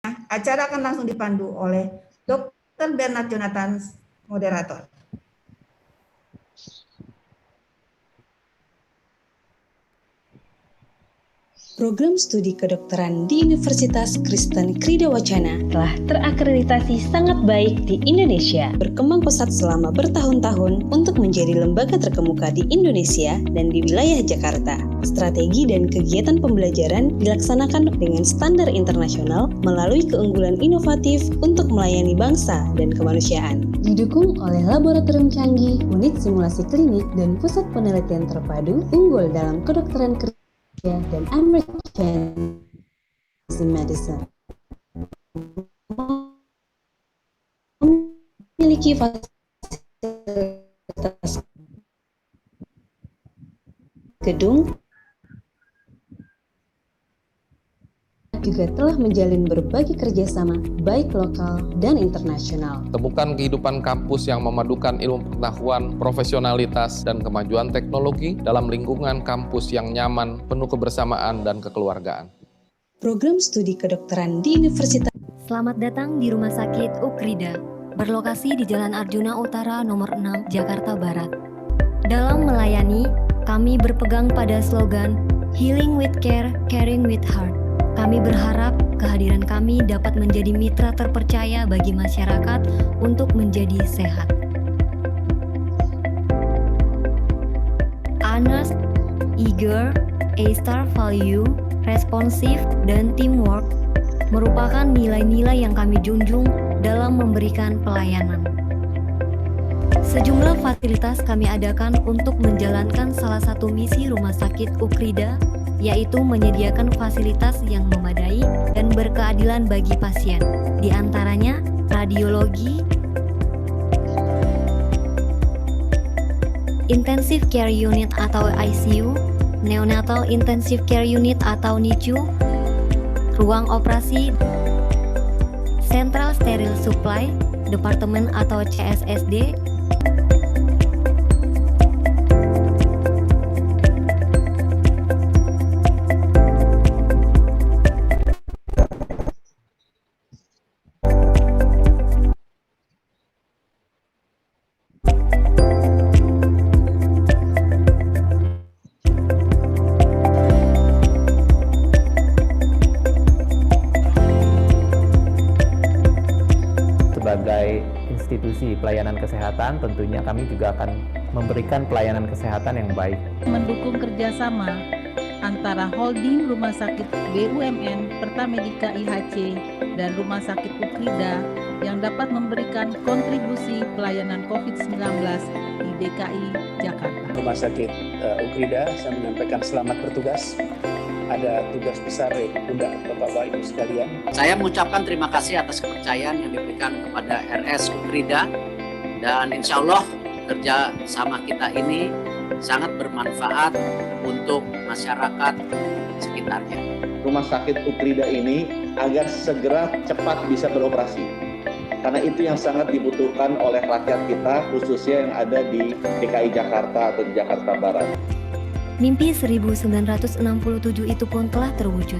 acara akan langsung dipandu oleh Dr. Bernard Jonathan, moderator. Program studi kedokteran di Universitas Kristen Krida Wacana telah terakreditasi sangat baik di Indonesia, berkembang pesat selama bertahun-tahun untuk menjadi lembaga terkemuka di Indonesia dan di wilayah Jakarta. Strategi dan kegiatan pembelajaran dilaksanakan dengan standar internasional melalui keunggulan inovatif untuk melayani bangsa dan kemanusiaan. Didukung oleh laboratorium canggih, unit simulasi klinik, dan pusat penelitian terpadu unggul dalam kedokteran dan American Medicine. Memiliki fasilitas gedung juga telah menjalin berbagai kerjasama baik lokal dan internasional. Temukan kehidupan kampus yang memadukan ilmu pengetahuan, profesionalitas, dan kemajuan teknologi dalam lingkungan kampus yang nyaman, penuh kebersamaan dan kekeluargaan. Program studi kedokteran di Universitas. Selamat datang di Rumah Sakit Ukrida, berlokasi di Jalan Arjuna Utara nomor 6, Jakarta Barat. Dalam melayani, kami berpegang pada slogan Healing with Care, Caring with Heart. Kami berharap kehadiran kami dapat menjadi mitra terpercaya bagi masyarakat untuk menjadi sehat. Honest, eager, A-star value, responsif, dan teamwork merupakan nilai-nilai yang kami junjung dalam memberikan pelayanan. Sejumlah fasilitas kami adakan untuk menjalankan salah satu misi Rumah Sakit Ukrida, yaitu menyediakan fasilitas yang memadai dan berkeadilan bagi pasien, di antaranya radiologi, Intensive Care Unit atau ICU, Neonatal Intensive Care Unit atau NICU, ruang operasi, Central Sterile Supply, Departemen atau CSSD, sebagai institusi pelayanan kesehatan, tentunya kami juga akan memberikan pelayanan kesehatan yang baik. Mendukung kerjasama antara holding Rumah Sakit BUMN, Pertamedika IHC, dan Rumah Sakit Ukrida yang dapat memberikan kontribusi pelayanan COVID-19 di DKI Jakarta. Rumah Sakit Ukrida, saya menyampaikan selamat bertugas. Ada tugas besar di pundak Bapak Ibu sekalian. Saya mengucapkan terima kasih atas kepercayaan yang diberikan kepada RS Ukrida, dan insya Allah kerja sama kita ini sangat bermanfaat untuk masyarakat sekitarnya. Rumah Sakit Ukrida ini agar segera cepat bisa beroperasi, karena itu yang sangat dibutuhkan oleh rakyat kita, khususnya yang ada di DKI Jakarta atau di Jakarta Barat. Mimpi 1967 itu pun telah terwujud.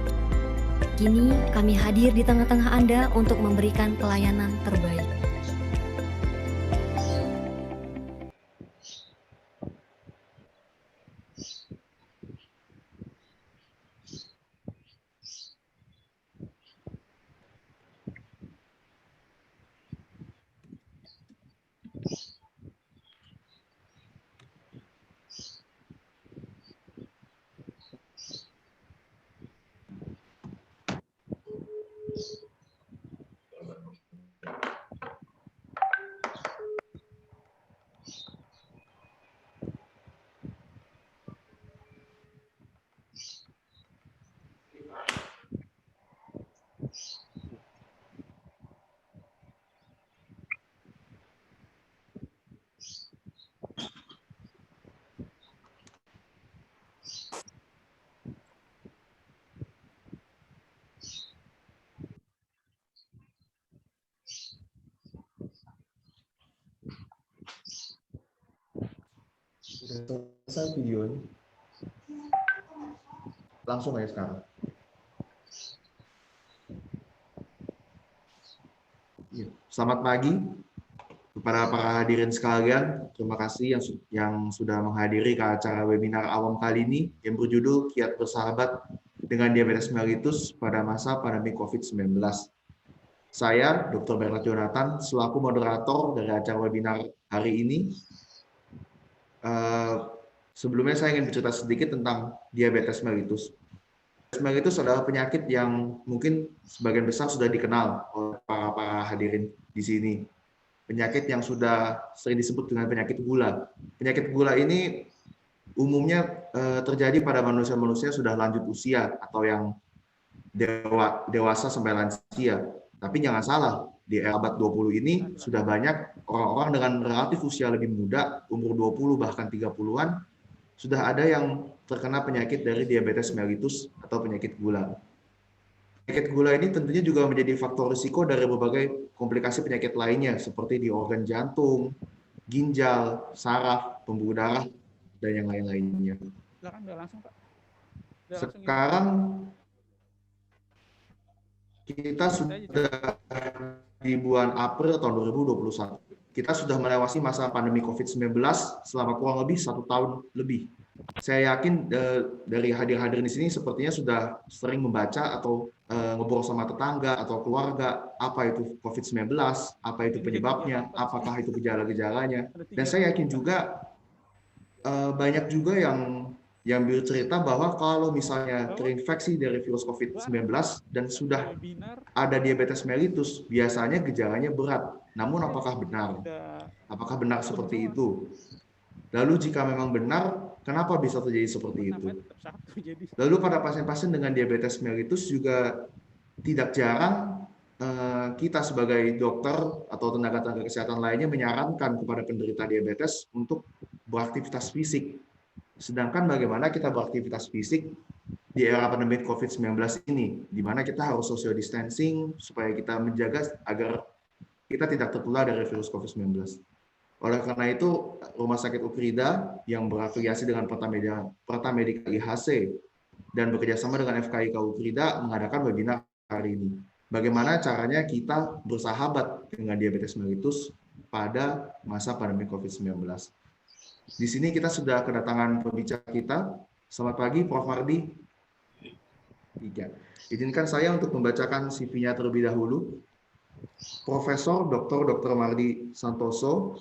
Kini kami hadir di tengah-tengah Anda untuk memberikan pelayanan terbaik. Selesai videonya. Langsung aja sekarang. Selamat pagi kepada para hadirin sekalian. Terima kasih yang sudah menghadiri ke acara webinar awam kali ini yang berjudul Kiat Bersahabat dengan Diabetes Mellitus pada masa pandemi COVID-19. Saya, Dr. Bernard Jonathan, selaku moderator dari acara webinar hari ini. Sebelumnya saya ingin bercerita sedikit tentang diabetes mellitus. Diabetes mellitus adalah penyakit yang mungkin sebagian besar sudah dikenal oleh para hadirin di sini. Penyakit yang sudah sering disebut dengan penyakit gula. Penyakit gula ini umumnya terjadi pada manusia-manusia sudah lanjut usia atau yang dewasa sampai lansia. Tapi jangan salah, di era abad 20 ini sudah banyak orang-orang dengan relatif usia lebih muda, umur 20 bahkan 30-an, sudah ada yang terkena penyakit dari diabetes mellitus atau penyakit gula. Penyakit gula ini tentunya juga menjadi faktor risiko dari berbagai komplikasi penyakit lainnya seperti di organ jantung, ginjal, saraf, pembuluh darah, dan yang lain-lainnya. Sekarang kita sudah di bulan April tahun 2021. Kita sudah melewati masa pandemi COVID-19 selama kurang lebih 1 tahun lebih. Saya yakin dari hadir-hadirin di sini sepertinya sudah sering membaca atau ngobrol sama tetangga atau keluarga, apa itu COVID-19, apa itu penyebabnya, apakah itu gejala-gejalanya. Dan saya yakin juga banyak juga yang bercerita bahwa kalau misalnya terinfeksi dari virus COVID-19 dan sudah ada diabetes mellitus, biasanya gejalanya berat. Namun apakah benar? Apakah benar seperti itu? Lalu jika memang benar, kenapa bisa terjadi seperti itu? Lalu pada pasien-pasien dengan diabetes mellitus juga tidak jarang kita sebagai dokter atau tenaga-tenaga kesehatan lainnya menyarankan kepada penderita diabetes untuk beraktivitas fisik. Sedangkan bagaimana kita beraktivitas fisik di era pandemi COVID-19 ini, di mana kita harus social distancing supaya kita menjaga agar kita tidak tertular dari virus COVID-19. Oleh karena itu, Rumah Sakit Ukrida yang berafiliasi dengan Pertamedika IHC dan bekerjasama dengan FKIK Ukrida mengadakan webinar hari ini. Bagaimana caranya kita bersahabat dengan diabetes mellitus pada masa pandemi COVID-19. Di sini kita sudah kedatangan pembicara kita. Selamat pagi, Prof. Mardi. Izinkan saya untuk membacakan CV-nya terlebih dahulu. Profesor Dr. Mardi Santoso,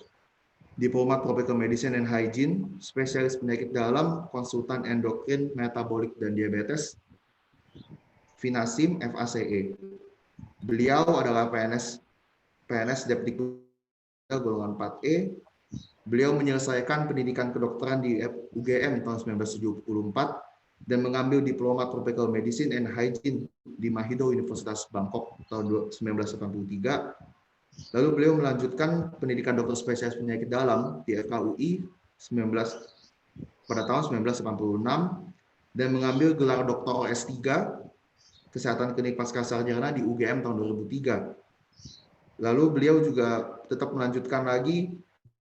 Diplomat Tropical Medicine and Hygiene, spesialis penyakit dalam, konsultan endokrin, metabolik, dan diabetes, Finasim FACE. Beliau adalah PNS Depdikbud golongan 4E. Beliau menyelesaikan pendidikan kedokteran di UGM tahun 1974 dan mengambil Diploma Tropical Medicine and Hygiene di Mahidol Universitas Bangkok tahun 1983. Lalu beliau melanjutkan pendidikan dokter spesialis penyakit dalam di FKUI pada tahun 1986 dan mengambil gelar doktor S3 Kesehatan Klinik Pascasarjana di UGM tahun 2003. Lalu beliau juga tetap melanjutkan lagi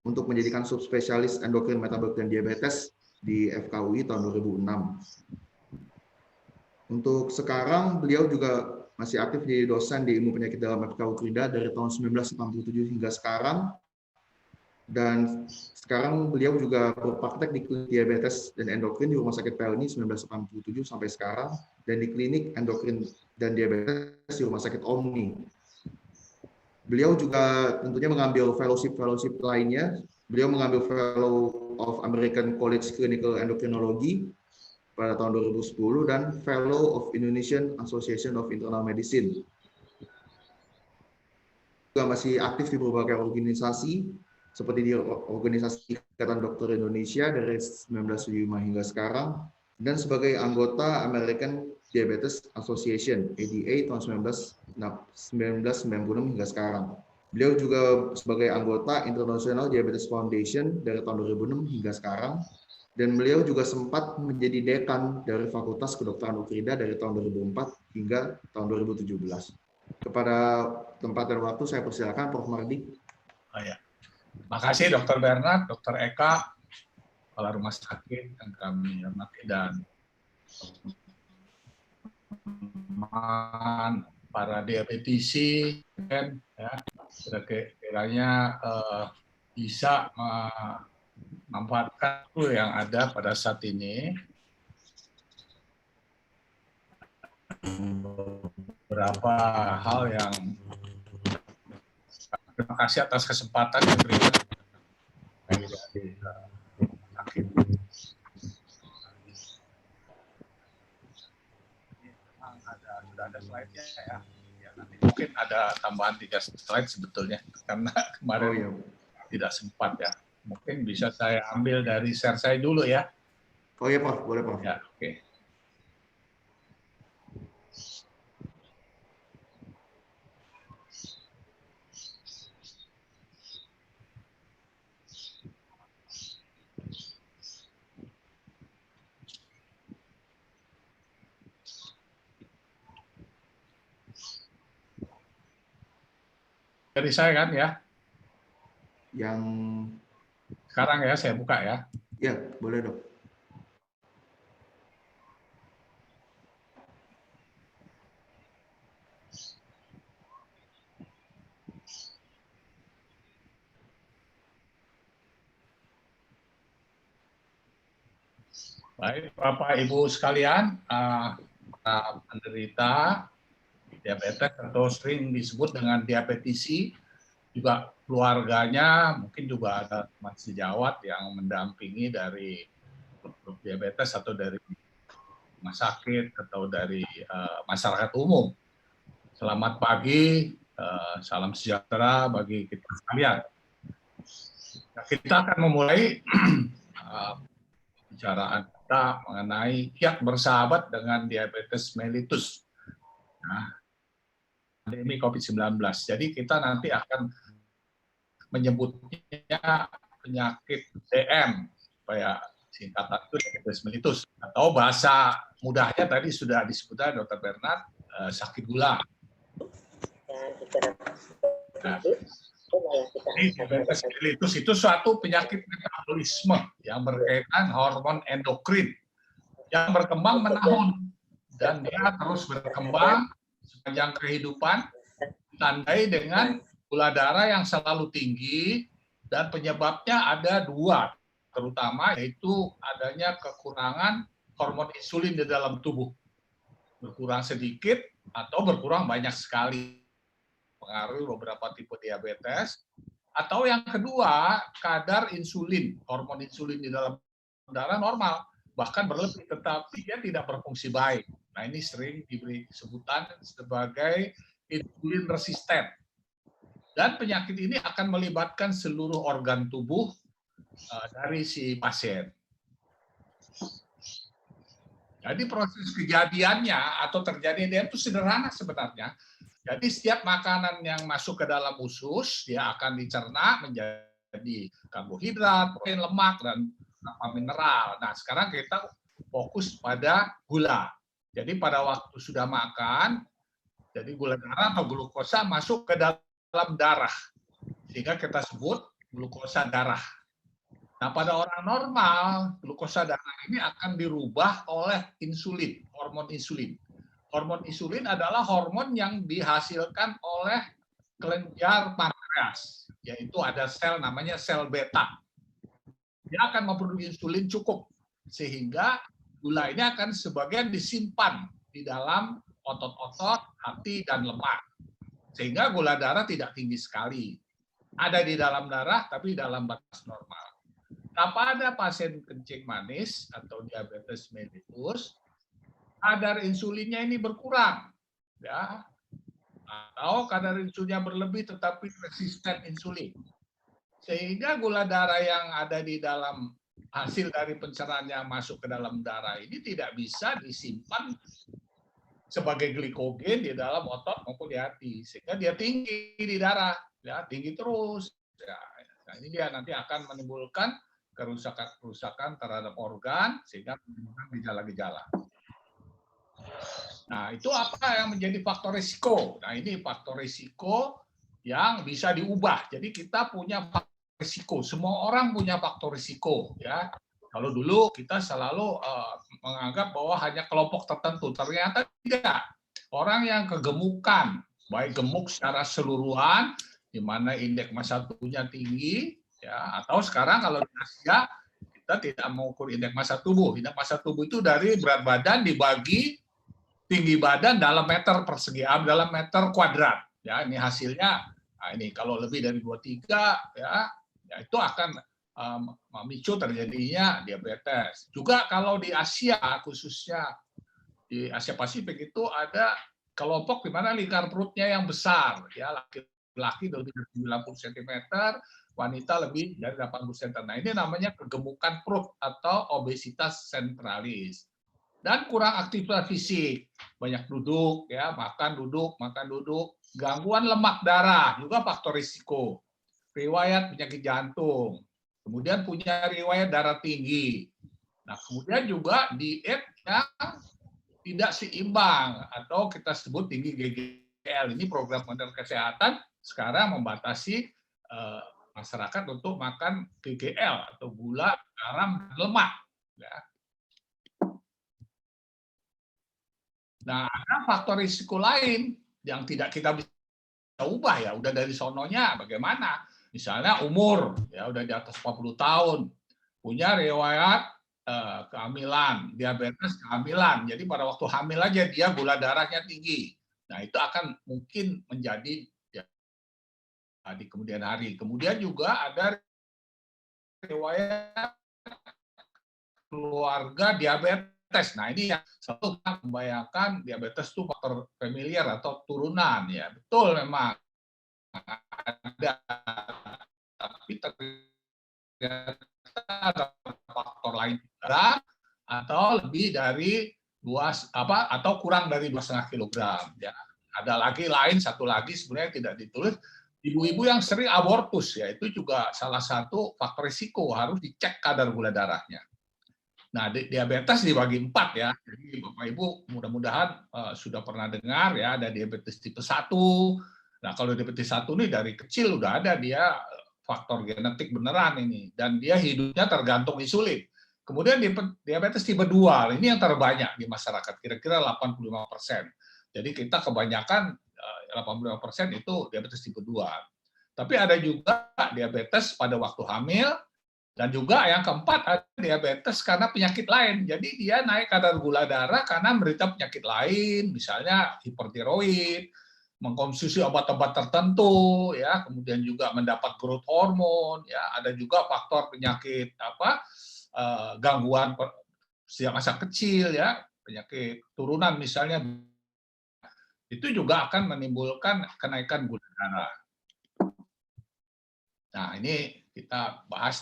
untuk menjadikan subspesialis endokrin, metabolik, dan diabetes di FKUI tahun 2006. Untuk sekarang beliau juga masih aktif jadi dosen di ilmu penyakit dalam FK Ukrida dari tahun 1987 hingga sekarang. Dan sekarang beliau juga berpraktek di klinik diabetes dan endokrin di Rumah Sakit Pelni 1987 sampai sekarang, dan di klinik endokrin dan diabetes di Rumah Sakit Omni. Beliau juga tentunya mengambil fellowship lainnya. Beliau mengambil Fellow of American College Clinical Endocrinology pada tahun 2010 dan Fellow of Indonesian Association of Internal Medicine. Juga masih aktif di berbagai organisasi seperti di Organisasi Ikatan Dokter Indonesia dari 1975 hingga sekarang, dan sebagai anggota American Diabetes Association ADA tahun 1996 hingga sekarang. Beliau juga sebagai anggota International Diabetes Foundation dari tahun 2006 hingga sekarang. Dan beliau juga sempat menjadi dekan dari Fakultas Kedokteran Ukrida dari tahun 2004 hingga tahun 2017. Kepada tempat dan waktu saya persilakan Prof. Mardi. Oh, ya. Makasih Dr. Bernard, Dr. Eka, Kepala Rumah Sakit yang kami hormati, dan para diabetisi, ya, Kiranya bisa memanfaatkan yang ada pada saat ini. Beberapa hal yang terima kasih atas kesempatan yang diberikan. Sudah ada slide-nya ya. Nanti mungkin ada tambahan 3 slide sebetulnya karena kemarin tidak sempat ya. Mungkin bisa saya ambil dari share saya dulu ya. Oh iya Prof, boleh Prof. Ya, oke. Dari saya kan ya? Yang sekarang ya saya buka ya. Ya, boleh Dok. Baik, Bapak Ibu sekalian, penderita diabetes atau sering disebut dengan diabetisi, juga keluarganya mungkin juga ada teman sejawat yang mendampingi dari grup diabetes atau dari rumah sakit atau dari masyarakat umum. Selamat pagi, salam sejahtera bagi kita sekalian. Nah, kita akan memulai pembicaraan kita mengenai kiat bersahabat dengan diabetes mellitus. Nah, pandemi COVID-19. Jadi kita nanti akan menyebutnya penyakit DM, supaya singkatan itu diabetes mellitus. Atau bahasa mudahnya tadi sudah disebutkan Dr. Bernard, sakit gula. Nah, diabetes mellitus itu suatu penyakit metabolisme yang berkaitan hormon endokrin yang berkembang menahun, dan dia terus berkembang sepanjang kehidupan, ditandai dengan gula darah yang selalu tinggi, dan penyebabnya ada 2, terutama yaitu adanya kekurangan hormon insulin di dalam tubuh. Berkurang sedikit atau berkurang banyak sekali. Pengaruhi beberapa tipe diabetes. Atau yang kedua, kadar insulin, hormon insulin di dalam darah normal, bahkan berlebih, tetapi dia tidak berfungsi baik. Nah, ini sering diberi sebutan sebagai insulin resisten. Dan penyakit ini akan melibatkan seluruh organ tubuh dari si pasien. Jadi proses kejadiannya atau terjadinya itu sederhana sebenarnya. Jadi setiap makanan yang masuk ke dalam usus, dia akan dicerna menjadi karbohidrat, protein, lemak, dan mineral. Nah, sekarang kita fokus pada gula. Jadi pada waktu sudah makan, jadi gula darah atau glukosa masuk ke dalam darah, sehingga kita sebut glukosa darah. Nah, pada orang normal, glukosa darah ini akan dirubah oleh insulin, hormon insulin. Hormon insulin adalah hormon yang dihasilkan oleh kelenjar pankreas, yaitu ada sel namanya sel beta. Dia akan memproduksi insulin cukup, sehingga gula ini akan sebagian disimpan di dalam otot-otot, hati, dan lemak. Sehingga gula darah tidak tinggi sekali. Ada di dalam darah, tapi dalam batas normal. Nah, pada pasien kencing manis atau diabetes mellitus, kadar insulinnya ini berkurang, ya, atau kadar insulinnya berlebih tetapi resisten insulin, sehingga gula darah yang ada di dalam hasil dari pencernaan yang masuk ke dalam darah ini tidak bisa disimpan sebagai glikogen di dalam otot maupun di hati, sehingga dia tinggi di darah, ya, tinggi terus. Ya, nah, ini dia nanti akan menimbulkan kerusakan terhadap organ sehingga menimbulkan gejala-gejala. Nah, itu apa yang menjadi faktor risiko? Nah, ini faktor risiko yang bisa diubah. Jadi kita punya faktor risiko. Semua orang punya faktor risiko, ya. Kalau dulu kita selalu menganggap bahwa hanya kelompok tertentu, ternyata tidak. Orang yang kegemukan, baik gemuk secara keseluruhan di mana indeks massa tubuhnya tinggi, ya. Atau sekarang kalau di Asia kita tidak mengukur indeks massa tubuh. Indeks massa tubuh itu dari berat badan dibagi tinggi badan dalam meter persegi, dalam meter kuadrat. Ya, ini hasilnya. Nah, ini kalau lebih dari 23, ya itu akan memicu terjadinya diabetes. Juga kalau di Asia, khususnya di Asia Pasifik itu ada kelompok di mana lingkar perutnya yang besar, ya, laki-laki lebih dari 90 cm, wanita lebih dari 80 cm. Nah, ini namanya kegemukan perut atau obesitas sentralis. Dan kurang aktivitas fisik, banyak duduk, ya, makan duduk, gangguan lemak darah juga faktor risiko, riwayat penyakit jantung, kemudian punya riwayat darah tinggi. Nah, kemudian juga diet yang tidak seimbang atau kita sebut tinggi GGL. Ini program Kementerian Kesehatan sekarang membatasi masyarakat untuk makan GGL atau gula, garam, dan lemak. Ya. Nah, ada faktor risiko lain yang tidak kita bisa ubah, ya, udah dari sononya bagaimana. Misalnya umur, ya udah di atas 40 tahun, punya riwayat kehamilan, diabetes kehamilan. Jadi pada waktu hamil aja dia gula darahnya tinggi. Nah, itu akan mungkin menjadi ya, di kemudian hari. Kemudian juga ada riwayat keluarga diabetes. Nah, ini yang satu membayangkan diabetes itu faktor familiar atau turunan, ya. Betul memang ada, tapi ternyata ada faktor lain juga, atau lebih dari atau kurang dari 2,5 kilogram. Ya. Ada lagi satu lagi sebenarnya tidak ditulis, ibu-ibu yang sering abortus, ya, itu juga salah satu faktor risiko, harus dicek kadar gula darahnya. Nah, diabetes dibagi 4, ya. Jadi Bapak Ibu mudah-mudahan sudah pernah dengar, ya, ada diabetes tipe 1. Nah, kalau diabetes 1 ini dari kecil udah ada dia faktor genetik beneran ini, dan dia hidupnya tergantung insulin. Kemudian diabetes tipe 2, ini yang terbanyak di masyarakat, kira-kira 85%. Jadi kita kebanyakan 85% itu diabetes tipe 2. Tapi ada juga diabetes pada waktu hamil, dan juga yang keempat ada diabetes karena penyakit lain. Jadi dia naik kadar gula darah karena menderita penyakit lain, misalnya hipertiroid, mengkonsumsi obat-obat tertentu, ya, kemudian juga mendapat growth hormone, ya, ada juga faktor penyakit gangguan sejak masa kecil, ya, penyakit turunan misalnya, itu juga akan menimbulkan kenaikan gula darah. Nah, ini kita bahas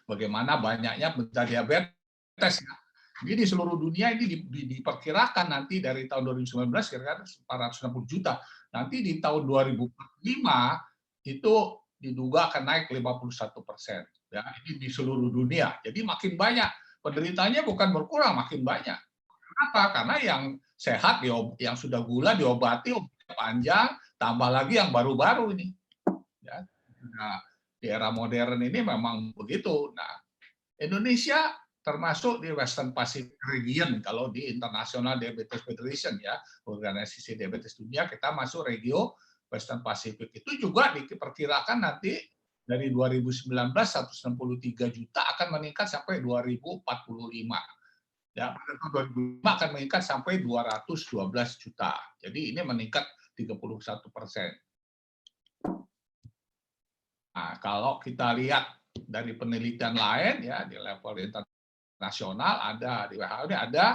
bagaimana banyaknya penderita diabetes. Ya. Jadi di seluruh dunia ini diperkirakan nanti dari tahun 2019 kira-kira 460 juta. Nanti di tahun 2045 itu diduga akan naik 51%. Ya, ini di seluruh dunia. Jadi makin banyak penderitanya, bukan berkurang, makin banyak. Kenapa? Karena yang sehat, yang sudah gula diobati panjang, tambah lagi yang baru-baru ini. Ya, nah, di era modern ini memang begitu. Nah, Indonesia termasuk di Western Pacific Region, kalau di International Diabetes Federation, ya, organisasi diabetes dunia, kita masuk regio Western Pacific. Itu juga diperkirakan nanti dari 2019 163 juta akan meningkat sampai 2045. Ya, pada tahun 2005 akan meningkat sampai 212 juta. Jadi ini meningkat 31%. Nah, kalau kita lihat dari penelitian lain, ya, di level internasional ada di WHO ini ada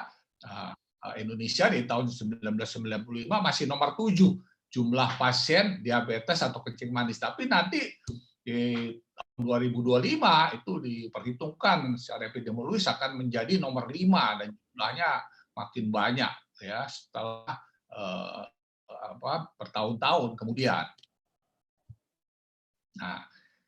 Indonesia di tahun 1995 masih nomor 7 jumlah pasien diabetes atau kencing manis. Tapi nanti di tahun 2025 itu diperhitungkan secara epidemiologis akan menjadi nomor 5 dan jumlahnya makin banyak, ya, setelah bertahun-tahun kemudian. Nah,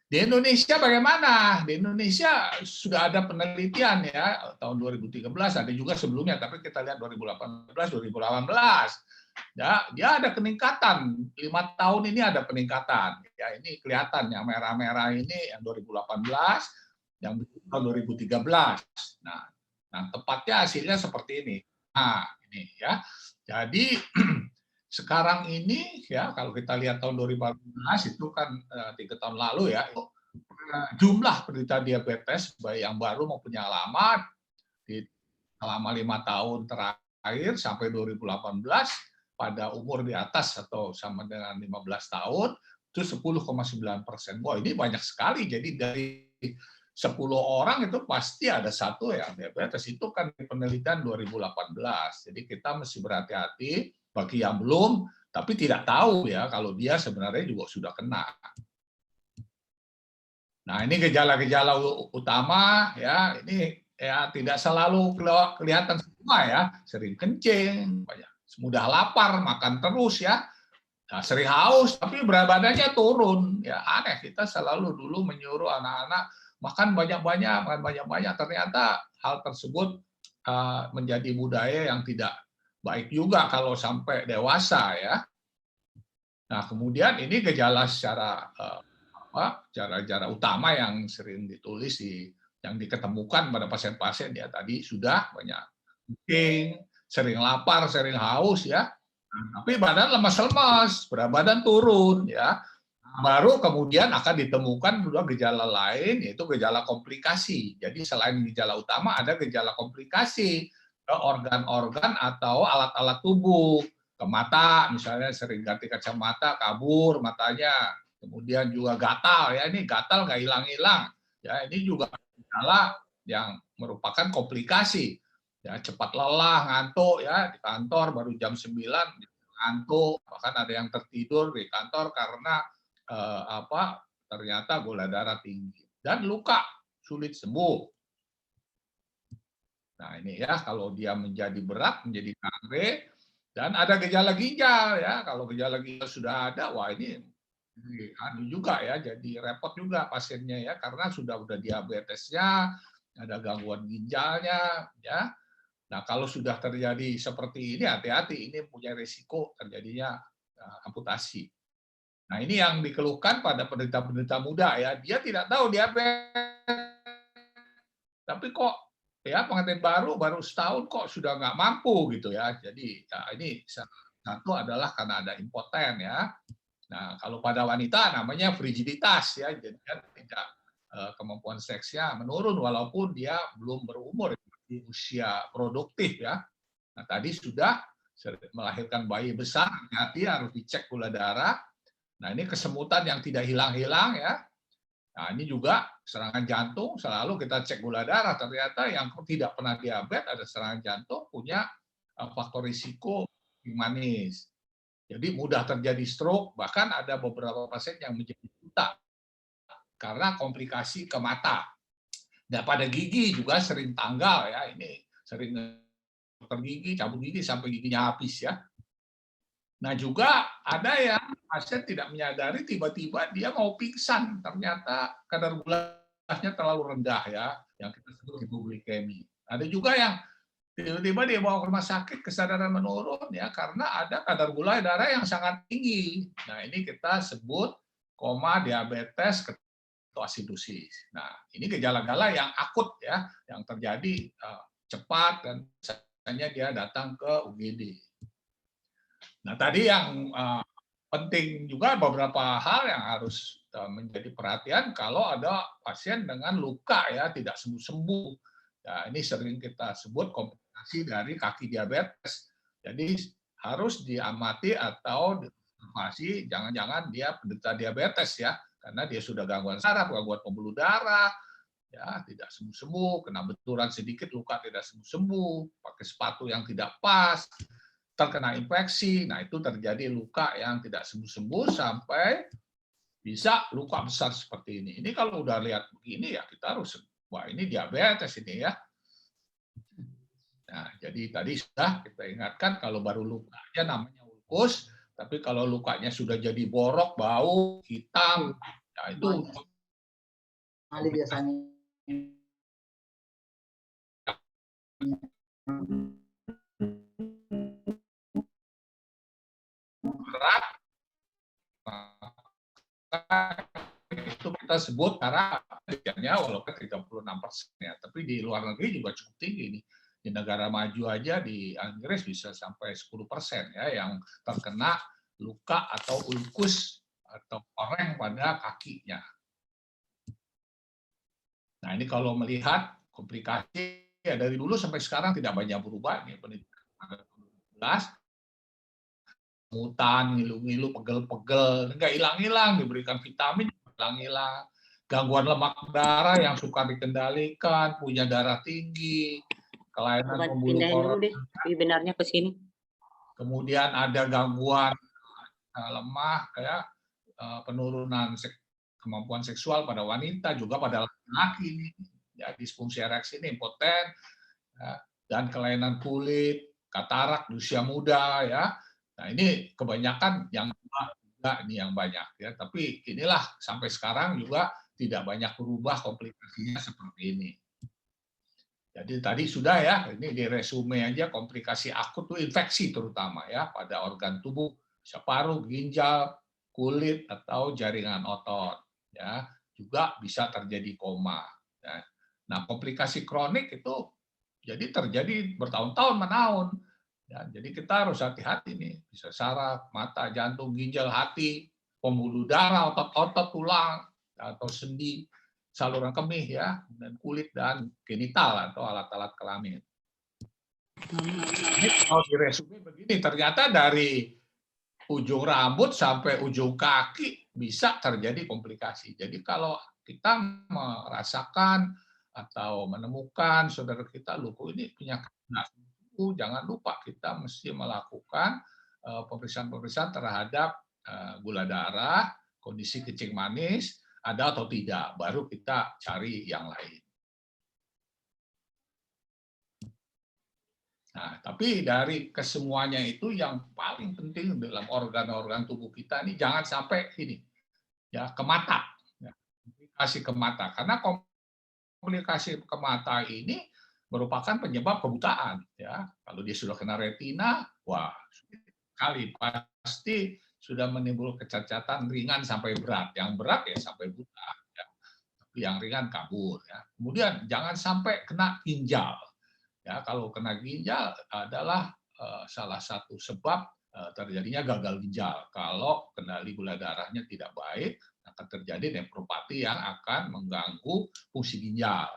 di Indonesia bagaimana? Di Indonesia sudah ada penelitian, ya, tahun 2013, ada juga sebelumnya, tapi kita lihat 2018, 2018. Ya, dia ada peningkatan. 5 tahun ini ada peningkatan. Ya, ini kelihatan yang merah-merah ini yang 2018, yang tahun 2013. Nah, tepatnya hasilnya seperti ini. Nah, ini, ya. Jadi sekarang ini ya kalau kita lihat tahun 2014 itu kan 3 tahun lalu ya, jumlah penderita diabetes baik yang baru maupun yang lama selama 5 tahun terakhir sampai 2018 pada umur di atas atau sama dengan 15 tahun itu 10,9%. Wah, ini banyak sekali. Jadi dari 10 orang itu pasti ada satu yang diabetes. Itu kan penelitian 2018. Jadi kita mesti berhati-hati bagi yang belum tapi tidak tahu ya kalau dia sebenarnya juga sudah kena. Nah, ini gejala-gejala utama ya, ini ya tidak selalu kelihatan semua ya, sering kencing, banyak, mudah lapar, makan terus ya, nah, sering haus, tapi berat badannya turun. Ya aneh, kita selalu dulu menyuruh anak-anak makan banyak-banyak, ternyata hal tersebut menjadi budaya yang tidak baik juga kalau sampai dewasa ya. Nah, kemudian ini gejala secara cara utama yang sering ditulis yang diketemukan pada pasien-pasien ya tadi sudah banyak kencing, sering lapar, sering haus ya, tapi badan lemas-lemas, berat badan turun ya. Baru kemudian akan ditemukan juga gejala lain yaitu gejala komplikasi. Jadi selain gejala utama ada gejala komplikasi ke organ-organ atau alat-alat tubuh, ke mata misalnya sering ganti kacamata, kabur matanya. Kemudian juga gatal ya, ini gatal nggak hilang-hilang ya, ini juga gejala yang merupakan komplikasi ya, cepat lelah, ngantuk ya, di kantor baru jam 9 ngantuk, bahkan ada yang tertidur di kantor karena ternyata gula darah tinggi dan luka sulit sembuh. Nah ini ya, kalau dia menjadi berat menjadi diare dan ada gejala ginjal ya, kalau gejala ginjal sudah ada, wah ini juga ya, jadi repot juga pasiennya ya, karena sudah diabetesnya, ada gangguan ginjalnya ya. Nah kalau sudah terjadi seperti ini, hati-hati, ini punya risiko terjadinya amputasi. Nah ini yang dikeluhkan pada penderita-penderita muda ya, dia tidak tahu diabetes, tapi kok ya pengantin baru setahun kok sudah nggak mampu gitu ya. Jadi ya, ini satu adalah karena ada impoten ya. Nah, kalau pada wanita namanya frigiditas ya, jadi tidak kemampuan seksnya menurun walaupun dia belum berumur di usia produktif ya. Nah, tadi sudah melahirkan bayi besar, hati harus dicek gula darah. Nah, ini kesemutan yang tidak hilang-hilang ya. Nah, ini juga serangan jantung, selalu kita cek gula darah, ternyata yang tidak pernah diabetes ada serangan jantung punya faktor risiko manis. Jadi mudah terjadi stroke, bahkan ada beberapa pasien yang menjadi buta karena komplikasi ke mata. Dan pada gigi juga sering tanggal ya, ini sering dokter gigi, cabut gigi sampai giginya habis ya. Nah juga ada yang pasien tidak menyadari tiba-tiba dia mau pingsan, ternyata kadar gulanya terlalu rendah ya, yang kita sebut hipoglikemi. Ada juga yang tiba-tiba dia bawa ke rumah sakit, kesadaran menurun ya karena ada kadar gula darah yang sangat tinggi. Nah ini kita sebut koma diabetes ketoasidosis. Nah ini gejala-gejala yang akut ya, yang terjadi cepat dan biasanya dia datang ke UGD. Nah tadi yang penting juga beberapa hal yang harus menjadi perhatian kalau ada pasien dengan luka ya tidak sembuh-sembuh. Ya, ini sering kita sebut komplikasi dari kaki diabetes. Jadi harus diamati atau diobservasi, jangan-jangan dia penderita diabetes ya, karena dia sudah gangguan saraf, gangguan pembuluh darah, ya tidak sembuh-sembuh, kena benturan sedikit luka tidak sembuh-sembuh, pakai sepatu yang tidak pas, terkena infeksi, nah itu terjadi luka yang tidak sembuh-sembuh sampai bisa luka besar seperti ini. Ini kalau udah lihat begini ya kita harus, wah ini diabetes ini ya. Nah, jadi tadi sudah kita ingatkan kalau baru lukanya namanya ulkus, tapi kalau lukanya sudah jadi borok, bau, hitam, ya itu biasanya berat, itu kita sebut karena walaupun 36% ya, tapi di luar negeri juga cukup tinggi nih. Di negara maju aja di Inggris bisa sampai 10% ya yang terkena luka atau ulkus atau koreng pada kakinya. Nah ini kalau melihat komplikasi ya dari dulu sampai sekarang tidak banyak berubah. Ini penelitian 2012, mutan, ngilu-ngilu, pegel-pegel, nggak hilang-hilang, diberikan vitamin, hilang-hilang. Gangguan lemak darah yang suka dikendalikan, punya darah tinggi, kelainan pembuluh koron. Benarnya ke sini. Kemudian ada gangguan lemah kayak penurunan kemampuan seksual pada wanita, juga pada laki-laki ini, ya, disfungsi ereksi ini, impoten, ya, dan kelainan kulit, katarak di usia muda, ya. Nah ini kebanyakan yang juga ini yang banyak, ya. Tapi inilah sampai sekarang juga tidak banyak berubah komplikasinya seperti ini. Jadi tadi sudah ya, ini di resume aja komplikasi akut itu infeksi terutama ya pada organ tubuh, bisa paru, ginjal, kulit atau jaringan otot. Ya, juga bisa terjadi koma. Ya. Nah, komplikasi kronik itu jadi terjadi bertahun-tahun menahun. Ya, jadi kita harus hati-hati nih, bisa saraf, mata, jantung, ginjal, hati, pembuluh darah, otot-otot, tulang atau sendi, saluran kemih ya, dan kulit dan genital atau alat-alat kelamin. Ini kalau di resume begini, ternyata dari ujung rambut sampai ujung kaki bisa terjadi komplikasi. Jadi kalau kita merasakan atau menemukan saudara kita luka ini penyakit jangan lupa kita mesti melakukan pemeriksaan-pemeriksaan terhadap gula darah, kondisi kencing manis, ada atau tidak, baru kita cari yang lain. Nah, tapi dari kesemuanya itu yang paling penting dalam organ-organ tubuh kita ini jangan sampai ini ya ke mata, ya, komplikasi ke mata, karena komplikasi ke mata ini merupakan penyebab kebutaan. Ya, kalau dia sudah kena retina, wah sulit sekali, pasti sudah menimbulkan kecacatan ringan sampai berat. Yang berat ya sampai buta, ya. Tapi yang ringan kabur. Ya. Kemudian jangan sampai kena ginjal. Ya, kalau kena ginjal adalah salah satu sebab terjadinya gagal ginjal. Kalau kendali gula darahnya tidak baik, akan terjadi nefropati yang akan mengganggu fungsi ginjal.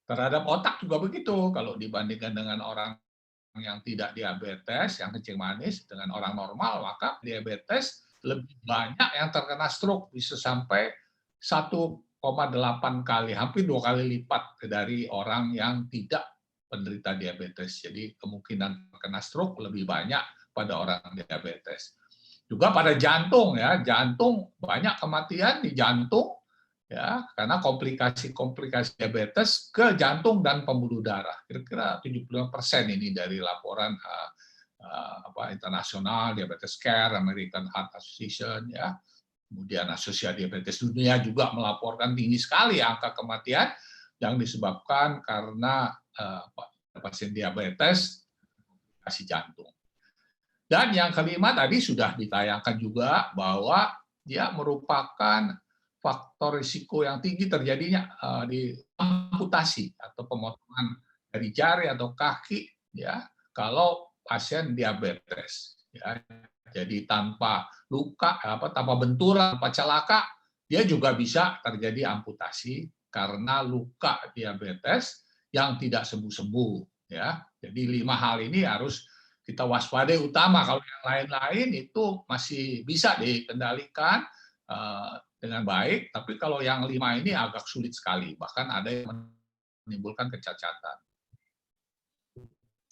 Terhadap otak juga begitu. Kalau dibandingkan dengan orang yang tidak diabetes, yang kencing manis, dengan orang normal, maka diabetes lebih banyak yang terkena stroke, bisa sampai 1,8 kali, hampir 2 kali lipat dari orang yang tidak penderita diabetes. Jadi kemungkinan terkena stroke lebih banyak pada orang diabetes. Juga pada jantung ya, jantung banyak kematian di jantung ya karena komplikasi-komplikasi diabetes ke jantung dan pembuluh darah. Kira-kira 75% ini dari laporan internasional Diabetes Care, American Heart Association ya. Kemudian Asosiasi Diabetes Dunia juga melaporkan tinggi sekali angka kematian yang disebabkan karena pasien diabetes komplikasi jantung. Dan yang kelima tadi sudah ditayangkan juga bahwa dia merupakan faktor risiko yang tinggi terjadinya di amputasi atau pemotongan dari jari atau kaki ya kalau pasien diabetes ya. Jadi tanpa luka tanpa benturan, tanpa celaka dia juga bisa terjadi amputasi karena luka diabetes yang tidak sembuh-sembuh ya. Jadi 5 hal ini harus kita waspadai utama. Kalau yang lain-lain itu masih bisa dikendalikan dengan baik, tapi kalau yang 5 ini agak sulit sekali, bahkan ada yang menimbulkan kecacatan.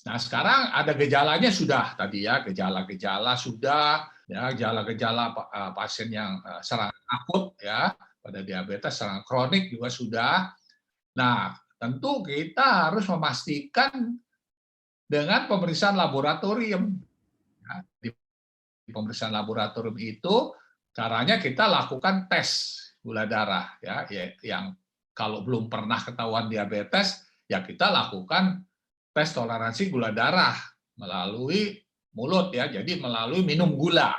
Nah, sekarang ada gejalanya sudah tadi ya, gejala-gejala sudah ya, gejala-gejala pasien yang serangan akut ya, pada diabetes, serangan kronik juga sudah. Nah, tentu kita harus memastikan dengan pemeriksaan laboratorium. Ya, di pemeriksaan laboratorium itu caranya kita lakukan tes gula darah ya, yang kalau belum pernah ketahuan diabetes ya kita lakukan tes toleransi gula darah melalui mulut ya, jadi melalui minum gula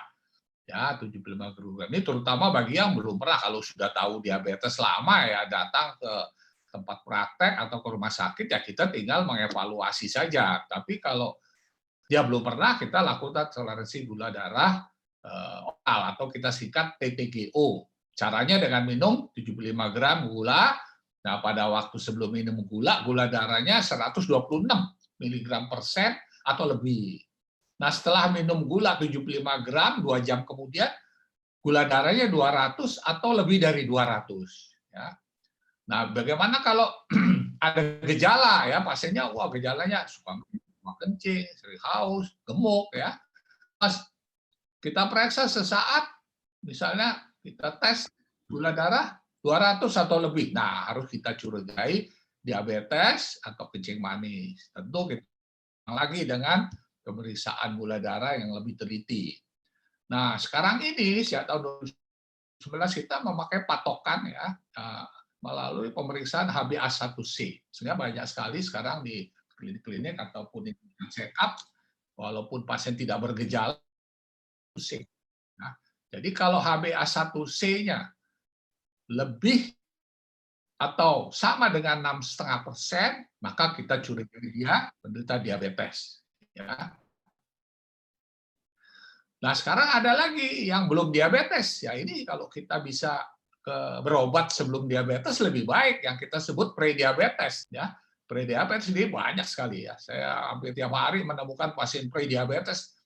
ya 75 gram. Ini terutama bagi yang belum pernah, kalau sudah tahu diabetes lama ya datang ke tempat praktek atau ke rumah sakit, ya kita tinggal mengevaluasi saja. Tapi kalau dia belum pernah, kita lakukan toleransi gula darah oral atau kita singkat TTGO. Caranya dengan minum 75 gram gula. Nah, pada waktu sebelum minum gula darahnya 126 mg per sen atau lebih. Nah, setelah minum gula 75 gram, 2 jam kemudian, gula darahnya 200 atau lebih dari 200. Ya. Nah, bagaimana kalau ada gejala ya, pasiennya gejalanya suka kencing, sering haus, gemuk ya. Pas kita periksa sesaat, misalnya kita tes gula darah 200 atau lebih. Nah, harus kita curigai diabetes atau kencing manis. Tentu kita lagi dengan pemeriksaan gula darah yang lebih teliti. Nah, sekarang ini sejak tahun 2011 kita memakai patokan ya, melalui pemeriksaan HbA1c. Sehingga banyak sekali sekarang di klinik-klinik ataupun di check up, walaupun pasien tidak bergejala, nah, jadi kalau HbA1c-nya lebih atau sama dengan 6,5%, maka kita curigai dia menderita diabetes. Ya. Nah, sekarang ada lagi yang belum diabetes. Ya, ini kalau kita bisa berobat sebelum diabetes lebih baik, yang kita sebut prediabetes. Ya, prediabetes ini banyak sekali ya. Saya hampir tiap hari menemukan pasien prediabetes.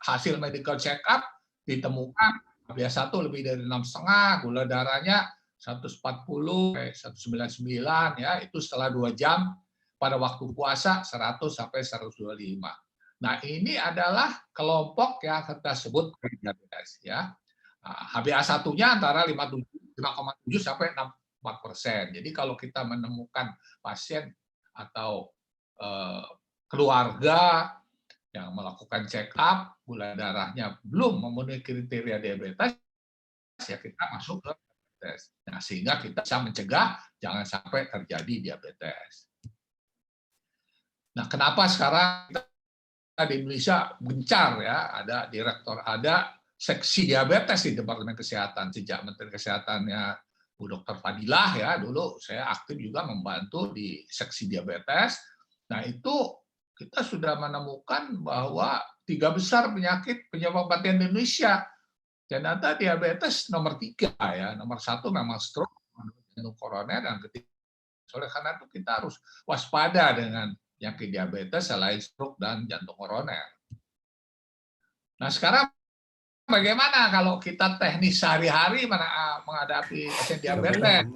Hasil medical check up ditemukan HbA1 lebih dari 6,5, gula darahnya 140, 199 ya, itu setelah 2 jam pada waktu puasa 100 sampai 125. Nah, ini adalah kelompok yang kita sebut prediabetes ya. HbA1-nya antara 5,7 sampai 64%. Jadi kalau kita menemukan pasien atau keluarga yang melakukan check up, gula darahnya belum memenuhi kriteria diabetes, ya kita masuk ke diabetes. Nah, sehingga kita bisa mencegah jangan sampai terjadi diabetes. Nah, kenapa sekarang kita di Indonesia gencar ya, ada seksi diabetes di Departemen Kesehatan. Sejak Menteri Kesehatannya Bu Dr. Fadilah ya, dulu saya aktif juga membantu di seksi diabetes. Nah, itu kita sudah menemukan bahwa 3 besar penyakit penyebab kematian di Indonesia. Ternyata diabetes nomor 3 ya, nomor 1 memang stroke, jantung koroner, dan ketiga. Oleh karena itu kita harus waspada dengan penyakit diabetes selain stroke dan jantung koroner. Nah, sekarang bagaimana kalau kita teknis sehari-hari menghadapi pasien diabetes?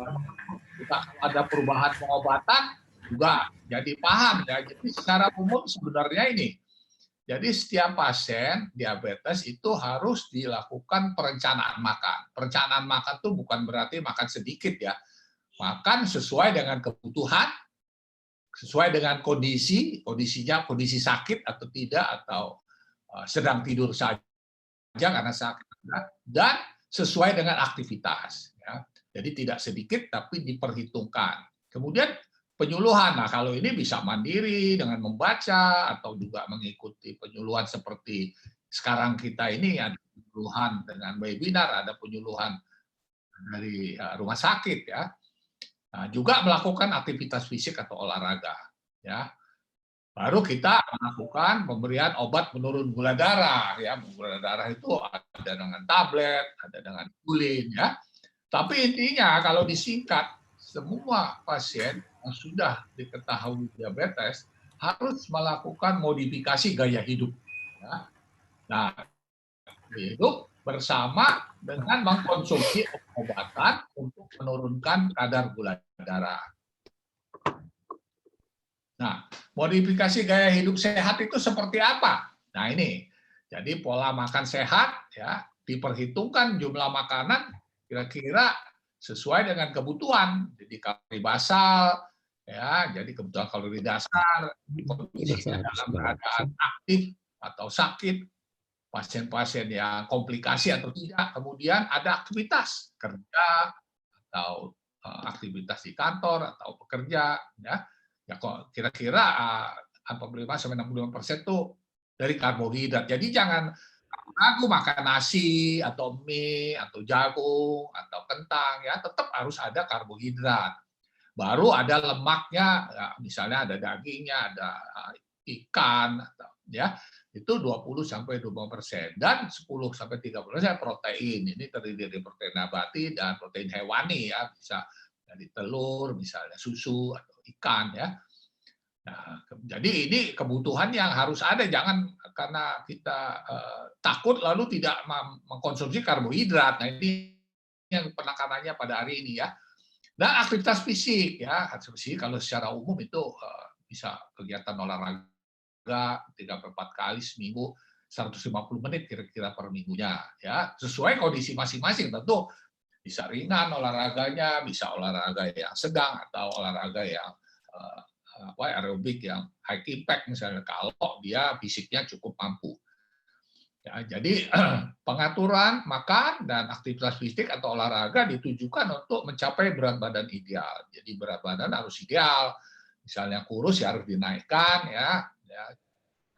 Kita ada perubahan pengobatan juga jadi paham ya. Jadi secara umum sebenarnya ini. Jadi setiap pasien diabetes itu harus dilakukan perencanaan makan. Perencanaan makan itu bukan berarti makan sedikit ya. Makan sesuai dengan kebutuhan, sesuai dengan kondisinya, kondisi sakit atau tidak, atau sedang tidur saja karena sakit, dan sesuai dengan aktivitas. Ya. Jadi tidak sedikit tapi diperhitungkan. Kemudian penyuluhan. Nah, kalau ini bisa mandiri dengan membaca atau juga mengikuti penyuluhan seperti sekarang kita ini, ada penyuluhan dengan webinar, ada penyuluhan dari rumah sakit ya. Nah, juga melakukan aktivitas fisik atau olahraga ya. Baru kita melakukan pemberian obat penurun gula darah ya. Gula darah itu ada dengan tablet, ada dengan insulin ya. Tapi intinya kalau disingkat, semua pasien yang sudah diketahui diabetes harus melakukan modifikasi gaya hidup. Ya. Nah, hidup bersama dengan mengkonsumsi obat-obatan untuk menurunkan kadar gula darah. Nah, modifikasi gaya hidup sehat itu seperti apa? Nah, ini. Jadi pola makan sehat ya, diperhitungkan jumlah makanan kira-kira sesuai dengan kebutuhan. Jadi kalori basal ya, jadi kebutuhan kalori dasar, dalam keadaan aktif atau sakit, pasien-pasien yang komplikasi atau tidak, kemudian ada aktivitas kerja atau aktivitas di kantor atau pekerja ya. Ya kok kira-kira 45-65% itu dari karbohidrat. Jadi jangan ragu makan nasi atau mie atau jagung atau kentang ya, tetap harus ada karbohidrat. Baru ada lemaknya, ya, misalnya ada dagingnya, ada ikan, ya itu 20-20% dan 10-30% protein. Ini terdiri dari protein nabati dan protein hewani ya, bisa dari telur, misalnya susu atau ikan ya. Nah, jadi ini kebutuhan yang harus ada, jangan karena kita takut lalu tidak mengkonsumsi karbohidrat. Nah, ini yang penekanannya pada hari ini ya. Dan aktivitas fisik ya, aktivitas fisik kalau secara umum itu bisa kegiatan olahraga 3-4 kali seminggu, 150 menit kira-kira per minggunya ya, sesuai kondisi masing-masing. Tentu bisa ringan olahraganya, bisa olahraga yang sedang atau olahraga yang aerobik yang high impact misalnya kalau dia fisiknya cukup mampu. Ya, jadi pengaturan makan dan aktivitas fisik atau olahraga ditujukan untuk mencapai berat badan ideal. Jadi berat badan harus ideal. Misalnya kurus ya harus dinaikkan ya,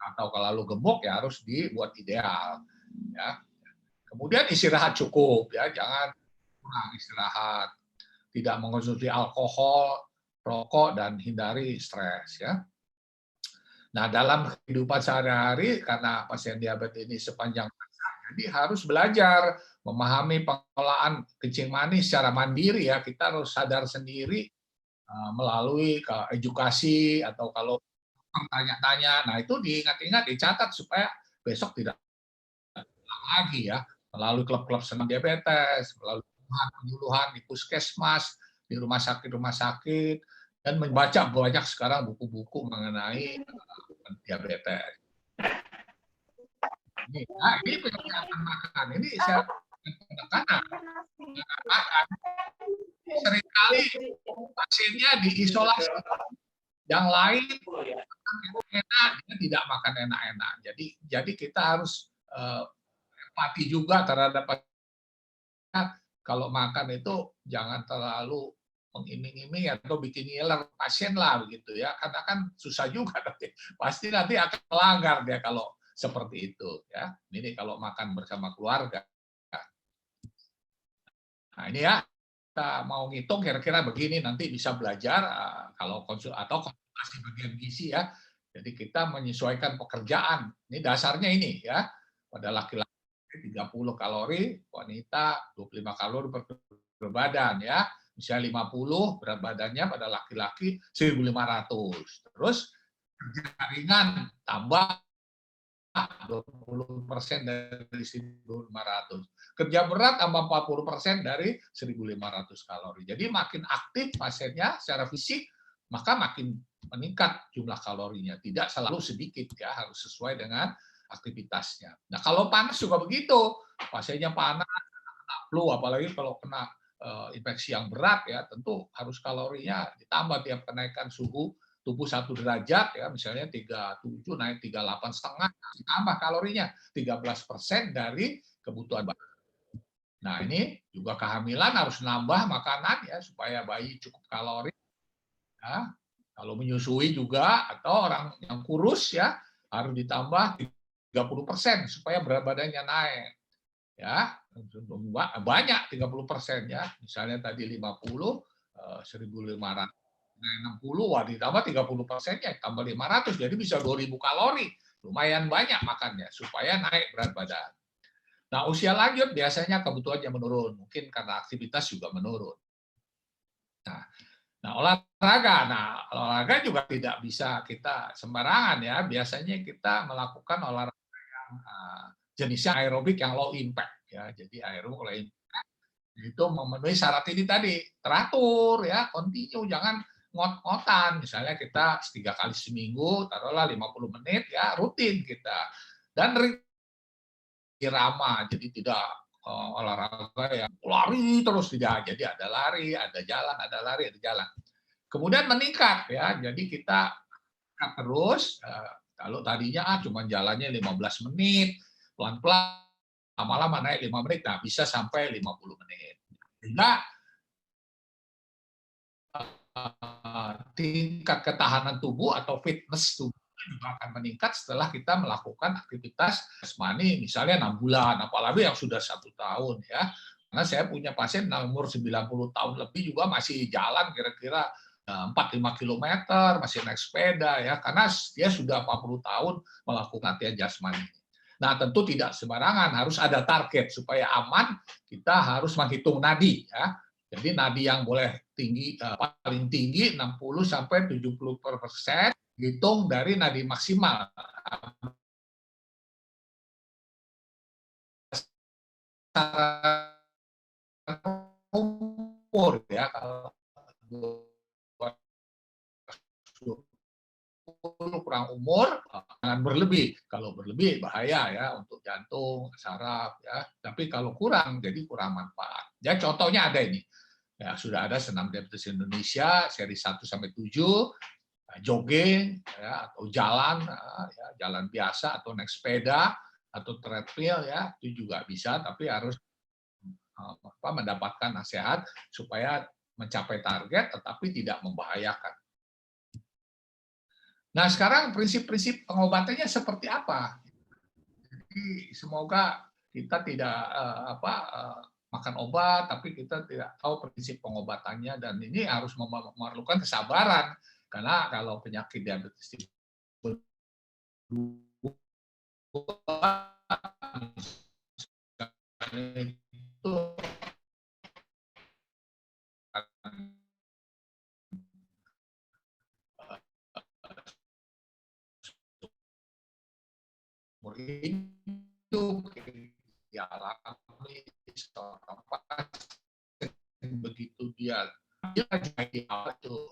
atau kalau gemuk ya harus dibuat ideal. Ya. Kemudian istirahat cukup ya, jangan kurang istirahat. Tidak mengkonsumsi alkohol, rokok dan hindari stres ya. Nah, dalam kehidupan sehari-hari, karena pasien diabetes ini sepanjang masa, jadi harus belajar memahami pengolahan kencing manis secara mandiri ya. Kita harus sadar sendiri melalui edukasi atau kalau tanya-tanya. Nah, itu diingat-ingat, dicatat supaya besok tidak ulang lagi ya. Melalui klub-klub senam diabetes, melalui penyuluhan di puskesmas, di rumah sakit, dan membaca banyak sekarang buku-buku mengenai diabetes. Ini penyakit makan. Ini saya penekanan. Seringkali pasiennya diisolasi. Yang lain makan enak, dia tidak makan enak-enak. Jadi kita harus empati juga terhadap pasien. Kalau makan itu jangan terlalu mengiming-iming atau bikin ngiler pasien lah begitu ya, karena kan susah juga nanti, pasti nanti akan melanggar dia kalau seperti itu ya. Ini kalau makan bersama keluarga. Nah ini ya, kita mau ngitung kira-kira begini, nanti bisa belajar kalau konsultasi bagian gizi ya. Jadi kita menyesuaikan pekerjaan. Ini dasarnya ini ya, pada laki-laki 30 kalori, wanita 25 kalori per badan ya. Misalnya 50 berat badannya pada laki-laki 1.500. Terus kerja ringan tambah 20% dari 1.500. Kerja berat tambah 40% dari 1.500 kalori. Jadi makin aktif pasiennya secara fisik, maka makin meningkat jumlah kalorinya. Tidak selalu sedikit ya, harus sesuai dengan aktivitasnya. Nah, kalau panas juga begitu. Pasiennya panas, kena flu, apalagi kalau kena infeksi yang berat ya, tentu harus kalorinya ditambah tiap kenaikan suhu tubuh 1 derajat ya, misalnya 37 naik 38,5, ditambah kalorinya 13% dari kebutuhan badan. Nah, ini juga kehamilan harus nambah makanan ya supaya bayi cukup kalori. Ya. Kalau menyusui juga atau orang yang kurus ya harus ditambah 30% supaya berat badannya naik. Ya, banyak 30% ya. Misalnya tadi 50, 1.500, 60, wah ditambah 30%-nya, tambah 500, jadi bisa 2.000 kalori. Lumayan banyak makannya supaya naik berat badan. Nah, usia lanjut biasanya kebutuhannya menurun, mungkin karena aktivitas juga menurun. Nah, olahraga juga tidak bisa kita sembarangan ya. Biasanya kita melakukan olahraga yang jenisnya aerobik yang low impact ya. Jadi aerobik low impact itu memenuhi syarat ini tadi, teratur ya, continue, jangan ngot-ngotan. Misalnya kita 3 kali seminggu, taruhlah 50 menit ya, rutin kita. Dan irama, jadi tidak olahraga yang lari terus, tidak. Jadi ada lari, ada jalan, ada lari, ada jalan. Kemudian meningkat ya, jadi kita terus, kalau tadinya cuma jalannya 15 menit, pelan-pelan, lama-lama naik 5 menit, nah bisa sampai 50 menit. Sehingga tingkat ketahanan tubuh atau fitness tubuh juga akan meningkat setelah kita melakukan aktivitas jasmani misalnya 6 bulan, apalagi yang sudah 1 tahun ya. Karena saya punya pasien umur 90 tahun lebih juga masih jalan kira-kira 4-5 kilometer, masih naik sepeda ya, karena dia sudah 40 tahun melakukan latihan jasmani. Nah, tentu tidak sembarangan, harus ada target supaya aman. Kita harus menghitung nadi ya. Jadi nadi yang boleh tinggi paling tinggi 60 sampai 70%, hitung dari nadi maksimal. Umur ya, kalau 20 kurang umur, jangan berlebih. Kalau berlebih bahaya ya untuk jantung, saraf ya. Tapi kalau kurang, jadi kurang manfaat. Ya contohnya ada ini. Ya, sudah ada senam diabetes Indonesia seri 1 sampai 7, jogging ya, atau jalan ya, jalan biasa atau naik sepeda atau treadmill ya, itu juga bisa, tapi harus mendapatkan nasihat supaya mencapai target tetapi tidak membahayakan. Nah, sekarang prinsip-prinsip pengobatannya seperti apa? Jadi semoga kita tidak makan obat, tapi kita tidak tahu prinsip pengobatannya, dan ini harus memerlukan kesabaran, karena kalau penyakit diabetes tipe 2 itu hidup dialami seorang pasien, begitu dia jadi awal itu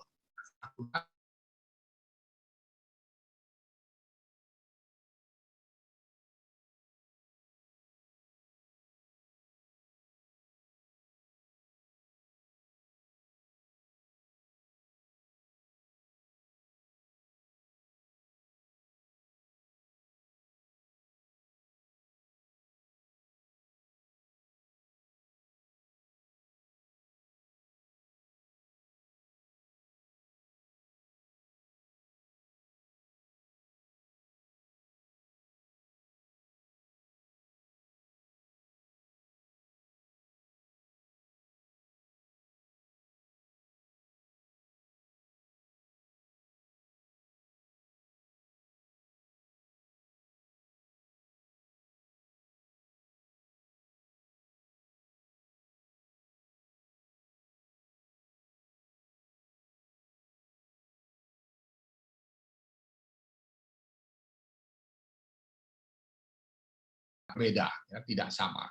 beda, ya, tidak sama.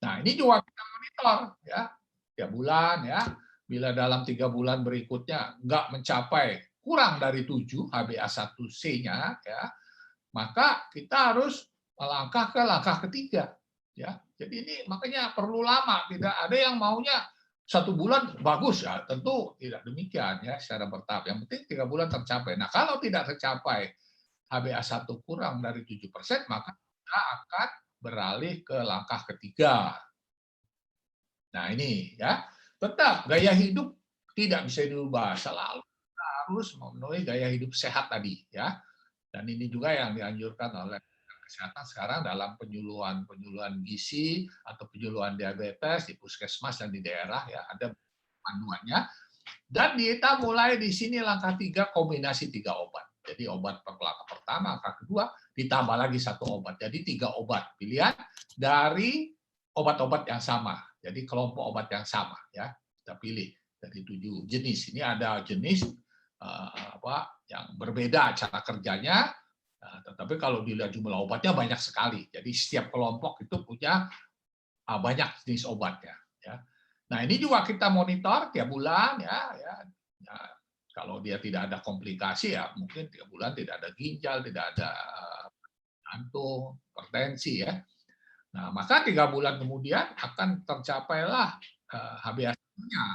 Nah, ini juga kita monitor ya, tiap bulan ya. Bila dalam 3 bulan berikutnya nggak mencapai kurang dari 7 HbA1c-nya ya, maka kita harus melangkah ke langkah ketiga ya. Jadi ini makanya perlu lama, tidak ada yang maunya 1 bulan bagus ya, tentu tidak demikian ya, secara bertahap. Yang penting 3 bulan tercapai. Nah, kalau tidak tercapai HbA1 kurang dari 7%, maka kita akan beralih ke langkah ketiga. Nah, ini ya, tetap gaya hidup tidak bisa diubah, selalu kita harus memenuhi gaya hidup sehat tadi ya. Dan ini juga yang dianjurkan oleh kesehatan sekarang dalam penyuluhan gizi atau penyuluhan diabetes di puskesmas dan di daerah ya, ada panduannya. Dan kita mulai di sini langkah 3, kombinasi 3 obat. Jadi obat langkah pertama, langkah kedua, ditambah lagi 1 obat. Jadi 3 obat pilihan dari obat-obat yang sama. Jadi kelompok obat yang sama ya, kita pilih dari 7 jenis. Ini ada jenis yang berbeda cara kerjanya, tetapi kalau dilihat jumlah obatnya banyak sekali. Jadi setiap kelompok itu punya banyak jenis obatnya. Ya. Nah, ini juga kita monitor tiap bulan ya. Kalau dia tidak ada komplikasi ya mungkin 3 bulan tidak ada ginjal, tidak ada jantung, hipertensi ya. Nah, maka 3 bulan kemudian akan tercapailah HbA1-nya.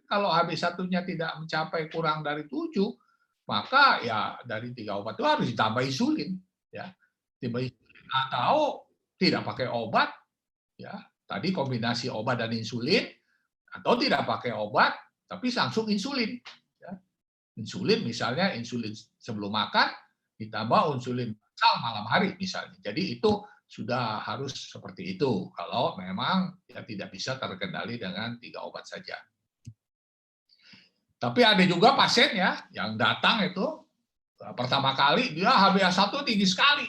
Kalau HbA1-nya tidak mencapai kurang dari 7, maka ya dari 3 obat itu harus ditambah insulin ya. Ditambah insulin atau tidak pakai obat ya. Tadi kombinasi obat dan insulin, atau tidak pakai obat tapi langsung insulin. Insulin misalnya insulin sebelum makan ditambah insulin basal malam hari misalnya. Jadi itu sudah harus seperti itu. Kalau memang ya tidak bisa terkendali dengan 3 obat saja. Tapi ada juga pasien ya yang datang itu pertama kali dia HbA1 tinggi sekali.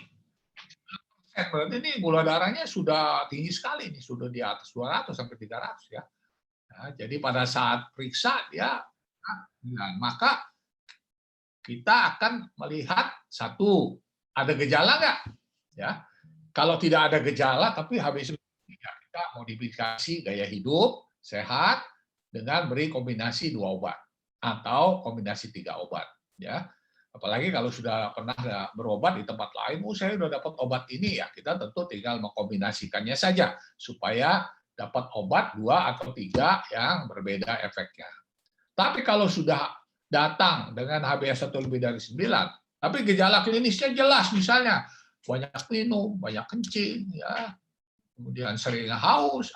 Berarti ini gula darahnya sudah tinggi sekali, ini sudah di atas 200 sampai 300 ya. Nah, jadi pada saat periksa dia, maka kita akan melihat satu, ada gejala nggak? Ya, kalau tidak ada gejala tapi HbA1 kita modifikasi gaya hidup sehat dengan beri kombinasi 2 obat atau kombinasi 3 obat. Ya, apalagi kalau sudah pernah berobat di tempat lain, saya sudah dapat obat ini ya, kita tentu tinggal mengkombinasikannya saja supaya dapat obat 2 atau 3 yang berbeda efeknya. Tapi kalau sudah datang dengan HbA1 lebih dari 9, tapi gejala klinisnya jelas, misalnya banyak minum, banyak kencing, ya, kemudian sering haus,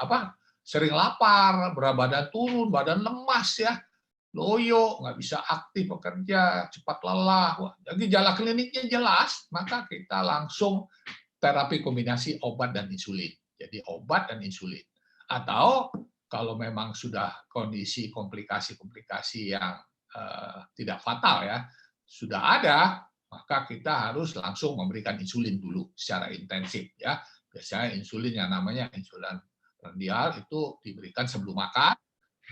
sering lapar, berat badan turun, badan lemas ya, loyo, nggak bisa aktif bekerja, cepat lelah. Gejala kliniknya jelas, maka kita langsung terapi kombinasi obat dan insulin. Jadi obat dan insulin. Atau kalau memang sudah kondisi komplikasi-komplikasi yang tidak fatal ya, sudah ada, maka kita harus langsung memberikan insulin dulu secara intensif ya. Biasanya insulin yang namanya insulin prandial itu diberikan sebelum makan,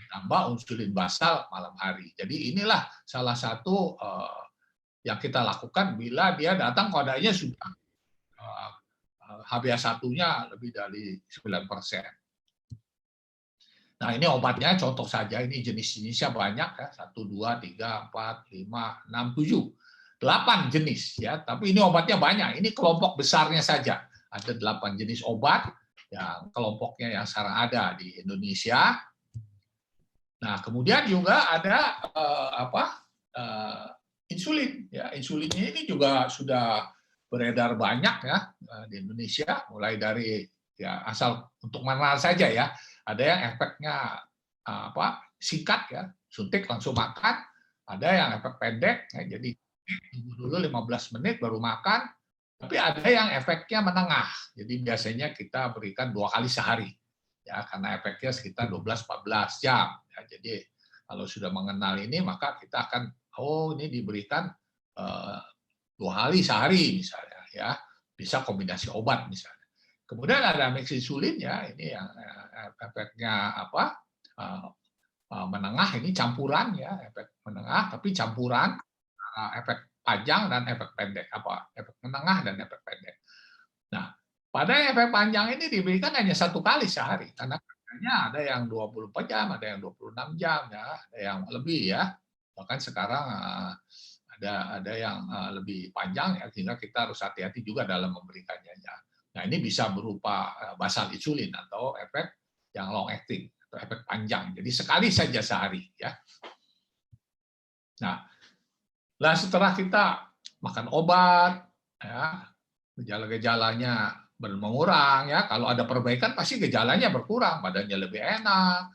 tambah insulin basal malam hari. Jadi inilah salah satu yang kita lakukan bila dia datang kodenya sudah HbA1-nya lebih dari 9%. Nah, ini obatnya contoh saja, ini jenis-jenisnya banyak ya, 1, 2, 3, 4, 5, 6, 7, 8 jenis ya. Tapi ini obatnya banyak, ini kelompok besarnya saja. Ada 8 jenis obat yang kelompoknya yang sekarang ada di Indonesia. Nah, kemudian juga ada insulin ya. Insulinnya ini juga sudah beredar banyak ya di Indonesia, mulai dari ya asal untuk mengenal saja ya. Ada yang efeknya singkat ya, suntik langsung makan. Ada yang efek pendek, ya, jadi tunggu dulu 15 menit baru makan. Tapi ada yang efeknya menengah, jadi biasanya kita berikan 2 kali sehari, ya karena efeknya sekitar 12-14 jam. Ya, jadi kalau sudah mengenal ini, maka kita akan ini diberikan 2 kali sehari misalnya, ya bisa kombinasi obat misalnya. Kemudian ada insulin ya, ini yang efeknya menengah, ini campuran ya, efek menengah tapi campuran efek panjang dan efek pendek, efek menengah dan efek pendek. Nah, pada efek panjang ini diberikan hanya 1 kali sehari karena ada yang 24 jam, ada yang 26 jam ya, ada yang lebih ya. Bahkan sekarang ada yang lebih panjang ya, sehingga kita harus hati-hati juga dalam memberikannya ya. Nah, ini bisa berupa basal insulin atau efek yang long acting atau efek panjang. Jadi sekali saja sehari ya. Nah, setelah kita makan obat ya, gejala-gejalanya mengurang ya. Kalau ada perbaikan pasti gejalanya berkurang, badannya lebih enak,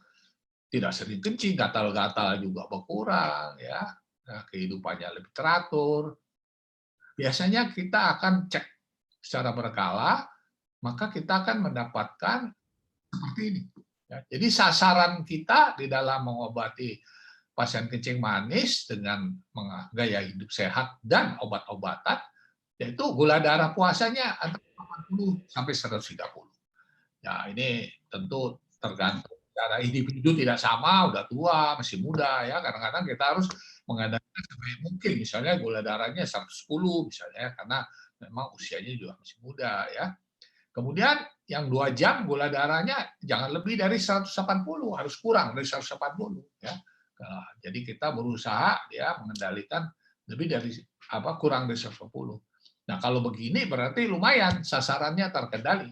tidak sering kencing, gatal-gatal juga berkurang ya. Nah, kehidupannya lebih teratur. Biasanya kita akan cek secara berkala, maka kita akan mendapatkan seperti ini. Ya, jadi sasaran kita di dalam mengobati pasien kencing manis dengan gaya hidup sehat dan obat-obatan, yaitu gula darah puasanya antara 80 sampai 130. Ya, ini tentu tergantung cara individu, tidak sama, udah tua, masih muda ya. Kadang-kadang kita harus mengadakan sebaik mungkin, misalnya gula darahnya 110 misalnya, karena memang usianya juga masih muda ya. Kemudian yang 2 jam gula darahnya jangan lebih dari 180, harus kurang dari 180 ya. Nah, jadi kita berusaha ya mengendalikan lebih dari kurang dari 180. Nah, kalau begini berarti lumayan sasarannya terkendali.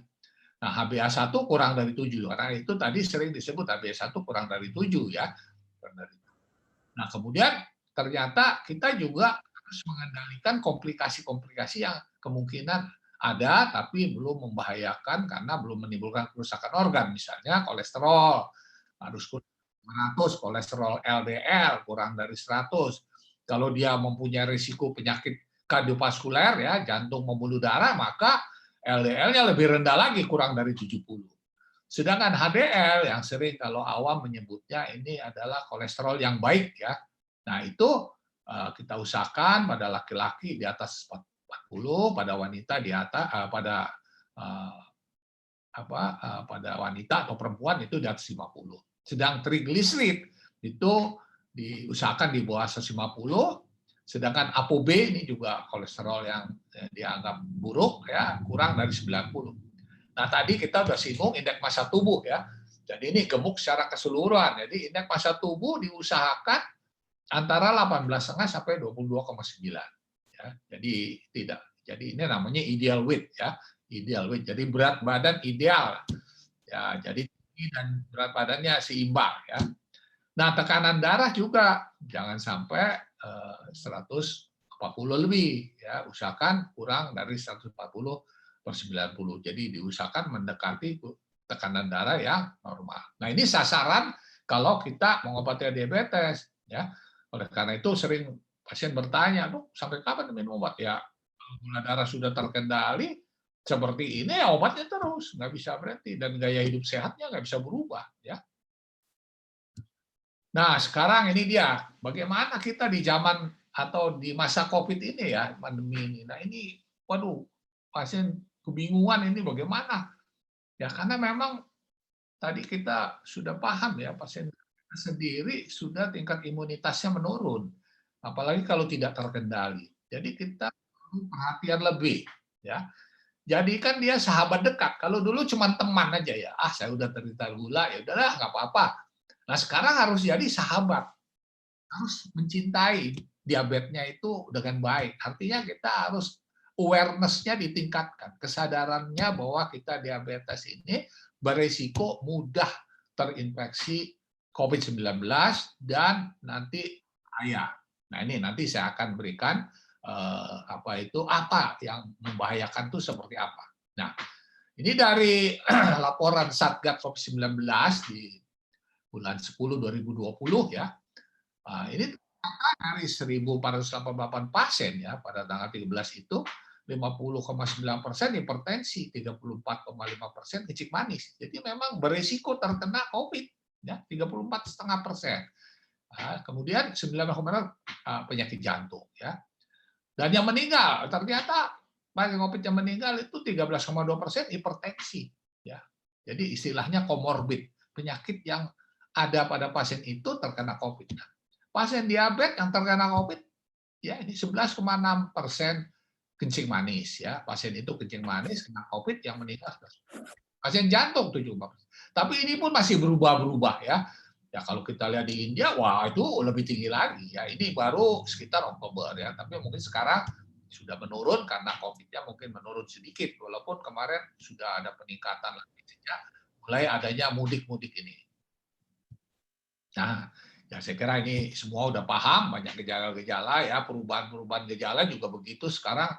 Nah, HbA1 kurang dari 7, karena itu tadi sering disebut HbA1 kurang dari 7 ya. Nah, kemudian ternyata kita juga harus mengendalikan komplikasi-komplikasi yang kemungkinan ada tapi belum membahayakan karena belum menimbulkan kerusakan organ, misalnya kolesterol harus kurang 100, kolesterol LDL kurang dari 100. Kalau dia mempunyai risiko penyakit kardiovaskuler ya, jantung pembuluh darah, maka LDL-nya lebih rendah lagi, kurang dari 70. Sedangkan HDL yang sering kalau awam menyebutnya ini adalah kolesterol yang baik ya. Nah, itu kita usahakan pada laki-laki di atas 40, pada wanita di atas pada wanita atau perempuan itu di atas 50. Sedang trigliserid itu diusahakan di bawah 150, sedangkan ApoB ini juga kolesterol yang dianggap buruk ya, kurang dari 90. Nah, tadi kita sudah singgung indeks massa tubuh ya. Jadi ini gemuk secara keseluruhan. Jadi indeks massa tubuh diusahakan antara 18,5 sampai 22,9 ya. Jadi tidak. Jadi ini namanya ideal weight ya. Ideal weight. Jadi berat badan ideal. Ya, jadi tinggi dan berat badannya seimbang ya. Nah, tekanan darah juga jangan sampai 140 lebih ya. Usahakan kurang dari 140/90. Jadi diusahakan mendekati tekanan darah yang normal. Nah, ini sasaran kalau kita mengobati diabetes ya. Oleh karena itu sering pasien bertanya, "Dok, sampai kapan minum obat?" Ya, kalau gula darah sudah terkendali seperti ini ya obatnya terus, nggak bisa berhenti, dan gaya hidup sehatnya nggak bisa berubah ya. Nah, sekarang ini dia, bagaimana kita di zaman atau di masa COVID ini ya, pandemi ini. Nah, ini waduh, pasien kebingungan ini bagaimana. Ya, karena memang tadi kita sudah paham ya, pasien sendiri sudah tingkat imunitasnya menurun. Apalagi kalau tidak terkendali. Jadi kita perlu perhatian lebih ya. Jadikan dia sahabat dekat. Kalau dulu cuma teman aja ya, saya udah terderita gula, ya udahlah nggak apa-apa. Nah, sekarang harus jadi sahabat. Harus mencintai diabetesnya itu dengan baik. Artinya kita harus awareness-nya ditingkatkan, kesadarannya bahwa kita diabetes ini berisiko mudah terinfeksi COVID-19 dan nanti bahaya. Nah, ini nanti saya akan berikan apa yang membahayakan itu seperti apa. Nah, ini dari laporan Satgas COVID-19 di bulan 10 2020 ya. Ini dari 1.488 pasien ya pada tanggal 13 itu 50,9% hipertensi, 34,5% kencing manis. Jadi memang berisiko terkena COVID ya 34,5%. Kemudian 9,6% penyakit jantung ya. Dan yang meninggal ternyata pasien COVID yang meninggal itu 13,2% hipertensi ya. Jadi istilahnya komorbid, penyakit yang ada pada pasien itu terkena COVID. Pasien diabetes yang terkena COVID ya ini 11,6% kencing manis ya. Pasien itu kencing manis kena COVID yang meninggal. Pasien jantung 7%. Tapi ini pun masih berubah-berubah ya. Ya kalau kita lihat di India, wah itu lebih tinggi lagi ya. Ini baru sekitar Oktober ya. Tapi mungkin sekarang sudah menurun karena COVID-nya mungkin menurun sedikit. Walaupun kemarin sudah ada peningkatan lagi sejak mulai adanya mudik-mudik ini. Nah, ya saya kira ini semua udah paham, banyak gejala-gejala ya, perubahan-perubahan gejala juga begitu. Sekarang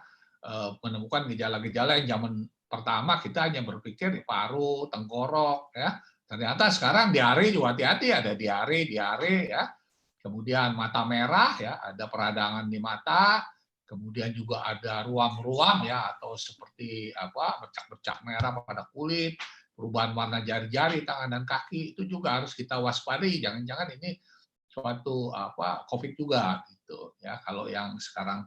menemukan gejala-gejala yang zaman pertama kita hanya berpikir di paru, tenggorok ya. Ternyata sekarang diare juga hati-hati, ada diare ya. Kemudian mata merah ya, ada peradangan di mata. Kemudian juga ada ruam-ruam ya atau seperti bercak-bercak merah pada kulit, perubahan warna jari-jari tangan dan kaki, itu juga harus kita waspadai. Jangan-jangan ini suatu COVID juga gitu ya. Kalau yang sekarang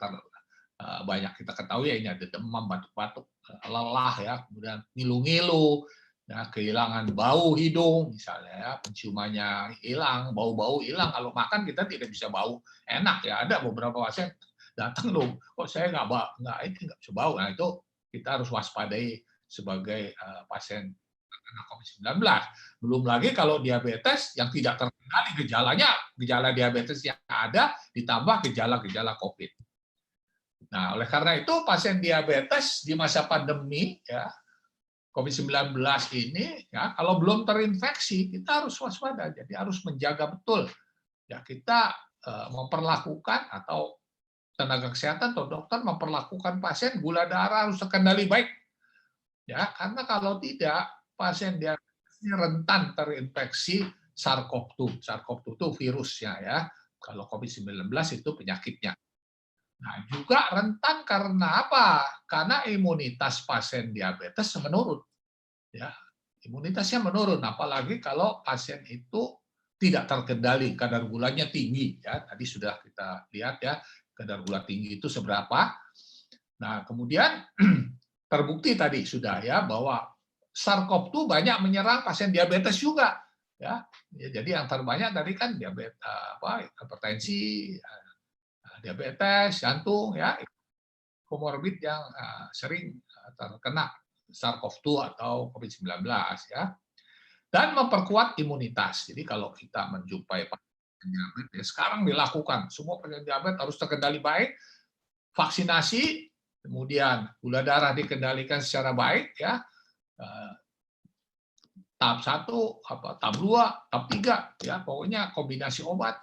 banyak kita ketahui ya ini ada demam, batuk-batuk, lelah ya, kemudian ngilu-ngilu. Ya, kehilangan bau hidung misalnya ya, penciumannya hilang, bau-bau hilang. Kalau makan kita tidak bisa bau enak ya. Ada beberapa pasien datang loh, kok saya nggak bisa bau. Nah itu kita harus waspadai sebagai pasien terkena COVID-19. Belum lagi kalau diabetes yang tidak terkendali gejalanya, gejala diabetes yang ada ditambah gejala-gejala COVID. Nah oleh karena itu pasien diabetes di masa pandemi ya COVID-19 ini ya kalau belum terinfeksi kita harus waspada, jadi harus menjaga betul ya kita memperlakukan atau tenaga kesehatan atau dokter memperlakukan pasien gula darah harus terkendali baik ya, karena kalau tidak pasien diabetes rentan terinfeksi SARS-CoV-2. SARS-CoV-2 itu virusnya ya, kalau COVID-19 itu penyakitnya. Nah, juga rentan karena apa? Karena imunitas pasien diabetes menurun. Ya, imunitasnya menurun, apalagi kalau pasien itu tidak terkendali, kadar gulanya tinggi. Ya, tadi sudah kita lihat ya, kadar gula tinggi itu seberapa. Nah, kemudian terbukti tadi sudah ya bahwa SARS-CoV-2 banyak menyerang pasien diabetes juga. Ya, jadi yang terbanyak tadi kan diabetes, hipertensi, diabetes, jantung, ya, komorbid yang sering terkena SARS-CoV-2 atau COVID-19 ya. Dan memperkuat imunitas. Jadi kalau kita menjumpai pasien diabetes, ya sekarang dilakukan semua pasien diabetes harus terkendali baik, vaksinasi, kemudian gula darah dikendalikan secara baik ya. Tahap 1, tahap 2, tahap 3 ya, pokoknya kombinasi obat,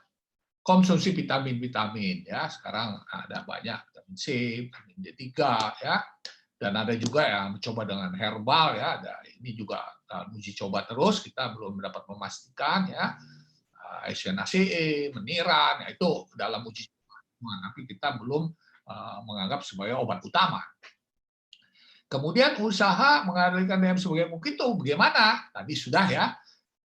konsumsi vitamin-vitamin ya. Sekarang ada banyak vitamin C, vitamin D3 ya. Dan ada juga yang mencoba dengan herbal ya, ada ini juga uji coba terus, kita belum dapat memastikan ya. SNACE, meniran, ya itu dalam uji coba, tapi kita belum menganggap sebagai obat utama. Kemudian usaha mengendalikan DM sebagai mungkin itu bagaimana? Tadi sudah ya,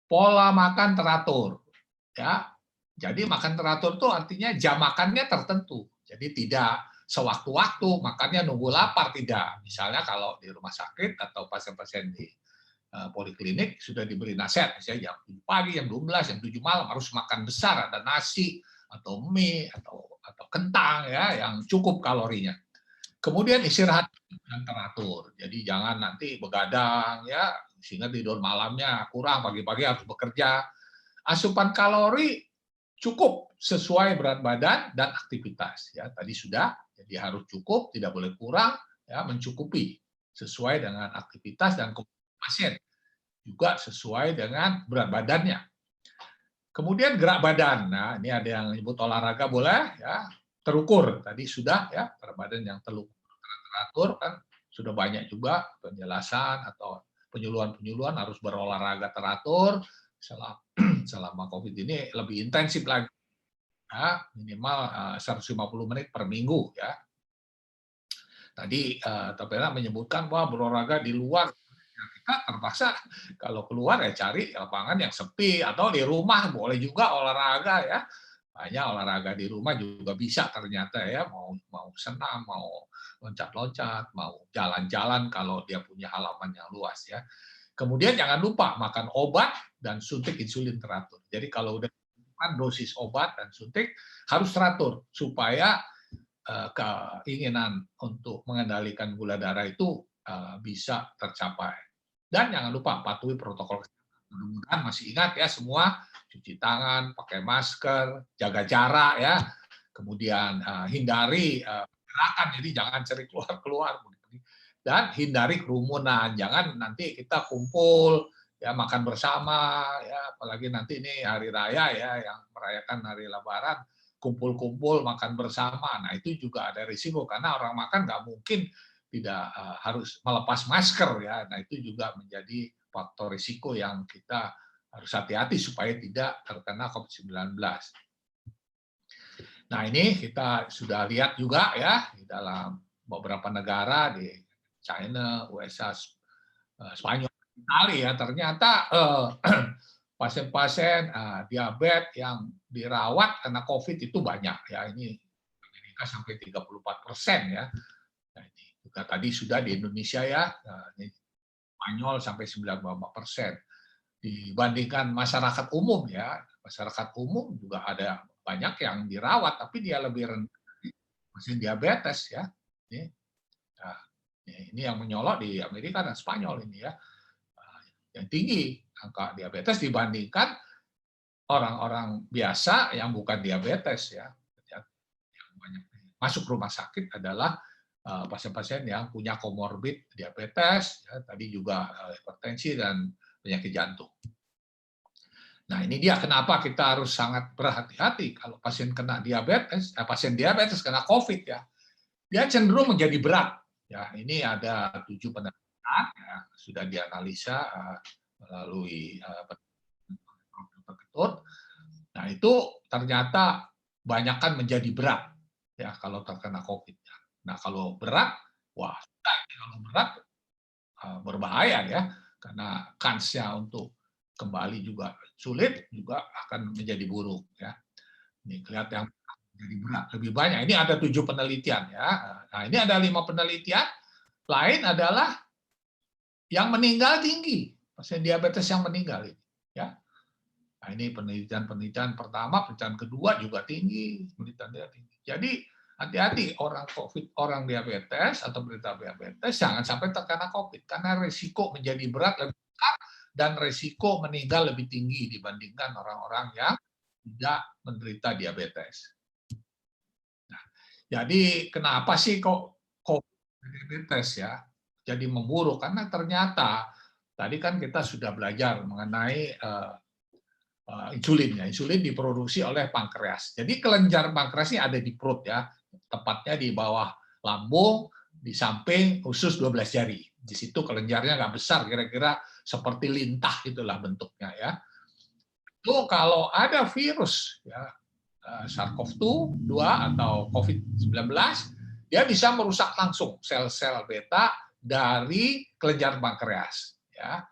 pola makan teratur ya. Jadi makan teratur itu artinya jam makannya tertentu. Jadi tidak sewaktu-waktu makannya nunggu lapar, tidak. Misalnya kalau di rumah sakit atau pasien-pasien di poliklinik sudah diberi nasihat, misalnya jam 7 pagi, jam 12, jam 7 malam harus makan besar, ada nasi atau mie atau kentang ya yang cukup kalorinya. Kemudian istirahat yang teratur. Jadi jangan nanti begadang ya sehingga tidur malamnya kurang, pagi-pagi harus bekerja. Asupan kalori cukup sesuai berat badan dan aktivitas ya. Tadi sudah, jadi harus cukup, tidak boleh kurang ya, mencukupi sesuai dengan aktivitas dan kebutuhan pasien. Juga sesuai dengan berat badannya. Kemudian gerak badan. Nah, ini ada yang menyebut olahraga boleh ya, terukur. Tadi sudah ya, berat badan yang teratur kan sudah banyak juga penjelasan atau penyuluhan-penyuluhan harus berolahraga teratur selama COVID ini lebih intensif lagi. Ya, minimal 150 menit per minggu ya. Tadi Tapera menyebutkan bahwa berolahraga di luar, ya, kita terpaksa kalau keluar ya cari lapangan yang sepi atau di rumah boleh juga olahraga ya. Banyak olahraga di rumah juga bisa ternyata ya, mau senam, mau loncat-loncat, mau jalan-jalan kalau dia punya halaman yang luas ya. Kemudian jangan lupa makan obat dan suntik insulin teratur. Jadi kalau udah dosis obat dan suntik harus teratur supaya keinginan untuk mengendalikan gula darah itu bisa tercapai. Dan jangan lupa patuhi protokol kesehatan. Mudah-mudahan masih ingat ya semua, cuci tangan, pakai masker, jaga jarak ya. Kemudian hindari gerakan, jadi jangan cari keluar-keluar. Dan hindari kerumunan, jangan nanti kita kumpul ya makan bersama ya, apalagi nanti ini hari raya ya yang merayakan hari Lebaran, kumpul-kumpul makan bersama. Nah, itu juga ada risiko karena orang makan nggak mungkin tidak harus melepas masker ya. Nah, itu juga menjadi faktor risiko yang kita harus hati-hati supaya tidak terkena COVID-19. Nah, ini kita sudah lihat juga ya di dalam beberapa negara di China, USA, Spanyol, Italia, ternyata pasien-pasien diabetes yang dirawat karena COVID itu banyak ya. Ini Amerika sampai 34% ya. Nah, ini juga tadi sudah di Indonesia ya, Spanyol sampai 94%. Dibandingkan masyarakat umum ya, masyarakat umum juga ada banyak yang dirawat, tapi dia lebih rendah pasien diabetes ya. Nah, ini yang menyolok di Amerika dan Spanyol ini ya, yang tinggi angka diabetes dibandingkan orang-orang biasa yang bukan diabetes ya. Yang banyak masuk rumah sakit adalah pasien-pasien yang punya komorbid diabetes, ya, tadi juga hipertensi dan penyakit jantung. Nah, ini dia kenapa kita harus sangat berhati-hati kalau pasien kena diabetes, pasien diabetes kena COVID ya, dia cenderung menjadi berat. Ya, ini ada 7 penelitian ya, sudah dianalisa melalui Ketut. Nah, itu ternyata banyakkan menjadi berat. ya kalau terkena COVID. Nah kalau berat, wah kalau berat berbahaya ya, karena kansnya untuk kembali juga sulit, juga akan menjadi buruk ya. Ini kelihatan yang jadi berat lebih banyak. Ini ada 7 penelitian ya. Nah ini ada 5 penelitian. Lain adalah yang meninggal tinggi, pasien diabetes yang meninggal ini ya. Nah, ini penelitian pertama, penelitian kedua juga tinggi, penelitian tinggi. Jadi hati-hati orang COVID, orang diabetes atau penderita diabetes jangan sampai terkena COVID karena risiko menjadi berat lebih besar dan risiko meninggal lebih tinggi dibandingkan orang-orang yang tidak menderita diabetes. Nah, jadi kenapa sih kok diabetes ya jadi memburuk? Karena ternyata tadi kan kita sudah belajar mengenai insulin ya. Insulin diproduksi oleh pankreas. Jadi kelenjar pankreas ini ada di perut ya, tepatnya di bawah lambung, di samping usus 12 jari. Di situ kelenjarnya nggak besar, kira-kira seperti lintah itulah bentuknya ya. Itu kalau ada virus ya, SARS-CoV-2 atau COVID-19, dia bisa merusak langsung sel-sel beta dari kelenjar pankreas ya.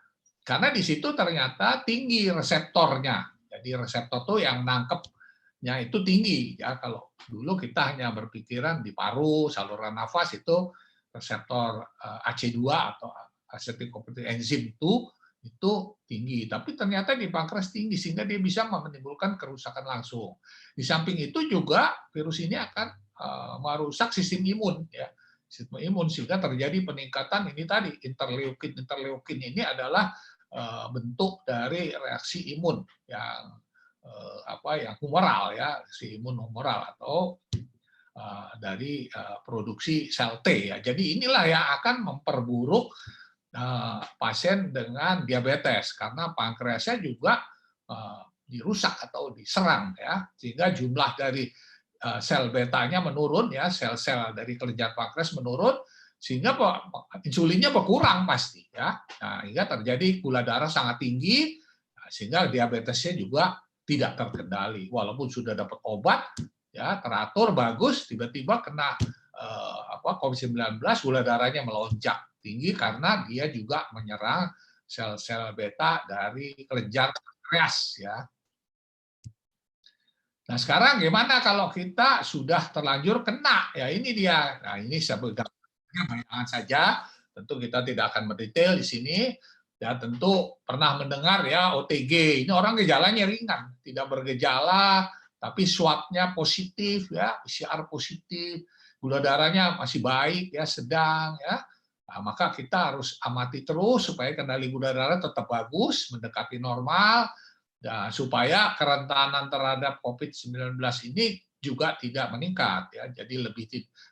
Karena di situ ternyata tinggi reseptornya. Jadi reseptor tuh yang nangkepnya itu tinggi ya. Kalau dulu kita hanya berpikiran di paru, saluran nafas itu reseptor AC2 atau acetylcholine enzim itu tinggi. Tapi ternyata di pankreas tinggi sehingga dia bisa menimbulkan kerusakan langsung. Di samping itu juga virus ini akan merusak sistem imun ya. Sistem imun sehingga terjadi peningkatan ini tadi interleukin ini adalah bentuk dari reaksi imun yang yang humoral ya, reaksi imun humoral atau dari produksi sel T ya. Jadi inilah yang akan memperburuk pasien dengan diabetes karena pankreasnya juga dirusak atau diserang ya, sehingga jumlah dari sel betanya menurun ya, sel-sel dari kelenjar pankreas menurun sehingga insulinnya berkurang pasti ya. Nah, hingga terjadi gula darah sangat tinggi sehingga diabetesnya juga tidak terkendali. Walaupun sudah dapat obat ya, teratur bagus, tiba-tiba kena COVID-19 gula darahnya melonjak tinggi karena dia juga menyerang sel-sel beta dari kelenjar pankreas ya. Nah sekarang gimana kalau kita sudah terlanjur kena? Ya ini dia. Nah ini saya bayangan saja. Tentu kita tidak akan mendetail di sini. Ya tentu pernah mendengar ya OTG. Ini orang gejalanya ringan, tidak bergejala, tapi swabnya positif ya, PCR positif, gula darahnya masih baik ya, sedang ya. Nah, maka kita harus amati terus supaya kendali gula darah tetap bagus, mendekati normal. Nah, supaya kerentanan terhadap COVID-19 ini juga tidak meningkat ya, jadi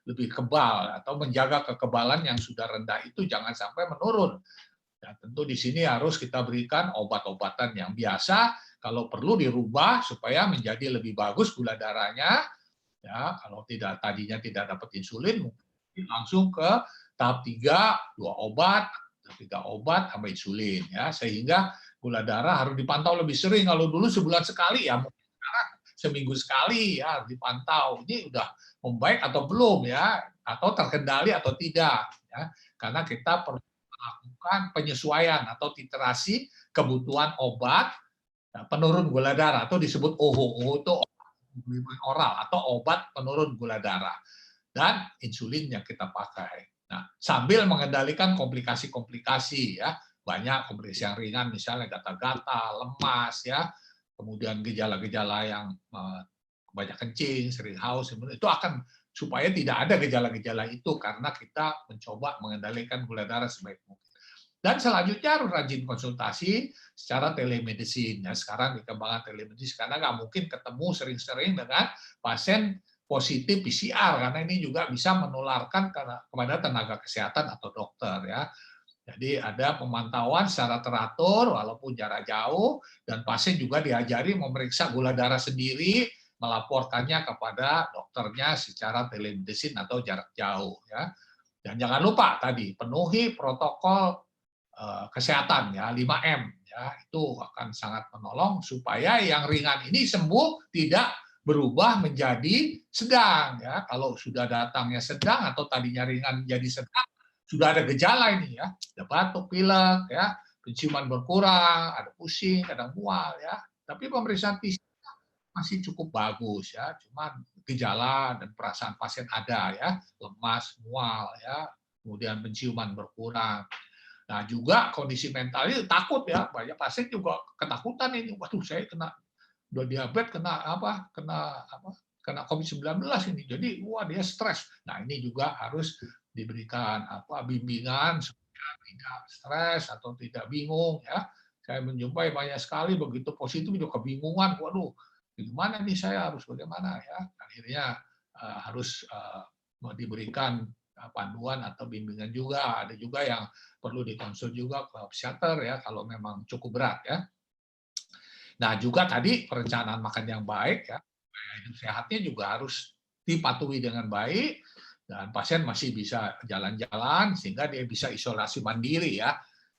lebih kebal atau menjaga kekebalan yang sudah rendah itu jangan sampai menurun. Ya, tentu di sini harus kita berikan obat-obatan yang biasa, kalau perlu dirubah supaya menjadi lebih bagus gula darahnya. Ya, kalau tadinya tidak dapat insulin, mungkin langsung ke tahap 3, 2 obat, 3 obat sama insulin ya, sehingga gula darah harus dipantau lebih sering. Kalau dulu sebulan sekali ya, mungkin sekarang seminggu sekali ya dipantau. Ini udah membaik atau belum ya, atau terkendali atau tidak ya. Karena kita perlu melakukan penyesuaian atau titrasi kebutuhan obat penurun gula darah atau disebut OHO itu oral atau obat penurun gula darah dan insulin yang kita pakai. Nah, sambil mengendalikan komplikasi-komplikasi ya. Banyak komplikasi yang ringan, misalnya gatal-gatal, lemas, ya, kemudian gejala-gejala yang banyak kencing, sering haus, itu akan supaya tidak ada gejala-gejala itu karena kita mencoba mengendalikan gula darah sebaik mungkin. Dan selanjutnya harus rajin konsultasi secara telemedicine. Ya, sekarang dikembangkan telemedicine karena nggak mungkin ketemu sering-sering dengan pasien positif PCR karena ini juga bisa menularkan kepada tenaga kesehatan atau dokter ya. Jadi ada pemantauan secara teratur walaupun jarak jauh dan pasien juga diajari memeriksa gula darah sendiri, melaporkannya kepada dokternya secara telemedicine atau jarak jauh ya. Dan jangan lupa tadi penuhi protokol kesehatan ya 5M ya, itu akan sangat menolong supaya yang ringan ini sembuh tidak berubah menjadi sedang ya. Kalau sudah datangnya sedang atau tadinya ringan menjadi sedang, sudah ada gejala ini ya, ada batuk, pilek ya, penciuman berkurang, ada pusing, kadang mual ya. Tapi pemeriksaan fisik masih cukup bagus ya, cuman gejala dan perasaan pasien ada ya, lemas, mual ya, kemudian penciuman berkurang. Nah juga kondisi mentalnya takut ya, banyak pasien juga ketakutan ini, waduh saya udah diabetes, kena COVID-19 ini, jadi wah dia stres. Nah ini juga harus diberikan bimbingan supaya tidak stres atau tidak bingung ya. Saya menjumpai banyak sekali begitu positif juga kebingungan, waduh gimana nih saya harus bagaimana ya. Akhirnya harus diberikan panduan atau bimbingan juga. Ada juga yang perlu dikonsul juga ke psikiater ya kalau memang cukup berat ya. Nah juga tadi perencanaan makan yang baik ya, hidup sehatnya juga harus dipatuhi dengan baik dan pasien masih bisa jalan-jalan sehingga dia bisa isolasi mandiri ya.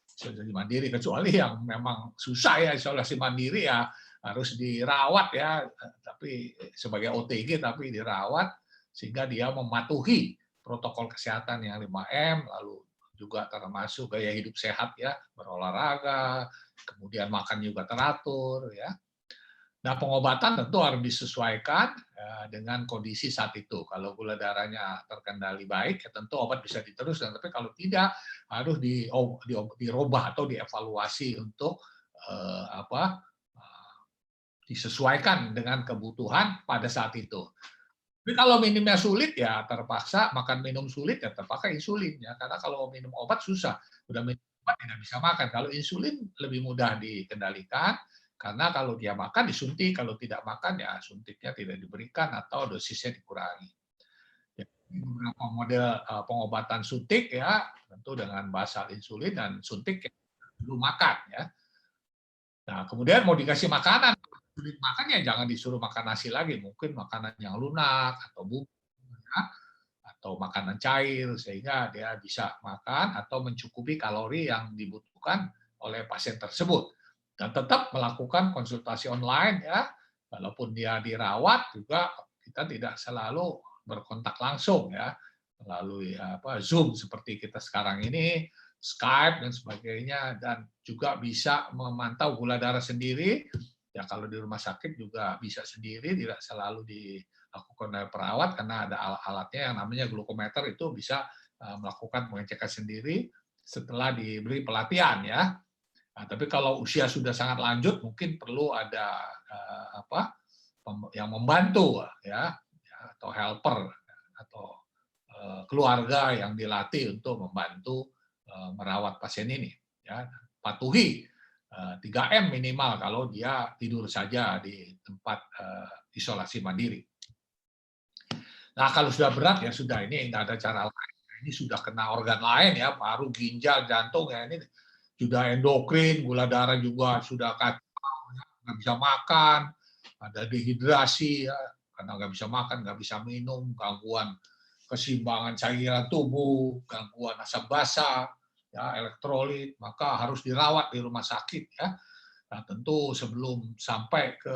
Isolasi mandiri kecuali yang memang susah ya isolasi mandiri ya harus dirawat ya, tapi sebagai OTG tapi dirawat sehingga dia mematuhi protokol kesehatan yang 5M, lalu juga termasuk gaya hidup sehat ya, berolahraga, kemudian makan juga teratur ya. Nah, pengobatan tentu harus disesuaikan dengan kondisi saat itu. Kalau gula darahnya terkendali baik, ya tentu obat bisa diteruskan. Tapi kalau tidak, harus dirubah atau dievaluasi untuk disesuaikan dengan kebutuhan pada saat itu. Tapi kalau minumnya sulit, ya terpaksa makan minum sulit, ya terpakai insulin. Ya. Karena kalau minum obat susah. Udah minum obat tidak bisa makan. Kalau insulin lebih mudah dikendalikan. Karena kalau dia makan disuntik, kalau tidak makan ya suntiknya tidak diberikan atau dosisnya dikurangi. Jadi beberapa model pengobatan suntik ya, tentu dengan basal insulin dan suntik yang perlu makan ya. Nah kemudian mau dikasih makanan, sulit makan ya jangan disuruh makan nasi lagi, mungkin makanan yang lunak atau bubur ya, atau makanan cair sehingga dia bisa makan atau mencukupi kalori yang dibutuhkan oleh pasien tersebut. Dan tetap melakukan konsultasi online ya, walaupun dia dirawat juga kita tidak selalu berkontak langsung ya, melalui Zoom seperti kita sekarang ini, Skype dan sebagainya, dan juga bisa memantau gula darah sendiri. Ya kalau di rumah sakit juga bisa sendiri, tidak selalu dilakukan oleh perawat karena ada alat-alatnya yang namanya glukometer itu bisa melakukan pengecekan sendiri setelah diberi pelatihan ya. Nah, tapi kalau usia sudah sangat lanjut, mungkin perlu ada yang membantu ya, atau helper atau keluarga yang dilatih untuk membantu merawat pasien ini. Ya, patuhi 3M minimal kalau dia tidur saja di tempat isolasi mandiri. Nah kalau sudah berat ya sudah ini nggak ada cara lain. Ini sudah kena organ lain ya, paru, ginjal, jantung ya ini. Sudah endokrin, gula darah juga sudah kacau, nggak bisa makan, ada dehidrasi, ya, karena nggak bisa makan, nggak bisa minum, gangguan keseimbangan cairan tubuh, gangguan asam basa, ya, elektrolit, maka harus dirawat di rumah sakit. Ya. Nah, tentu sebelum sampai ke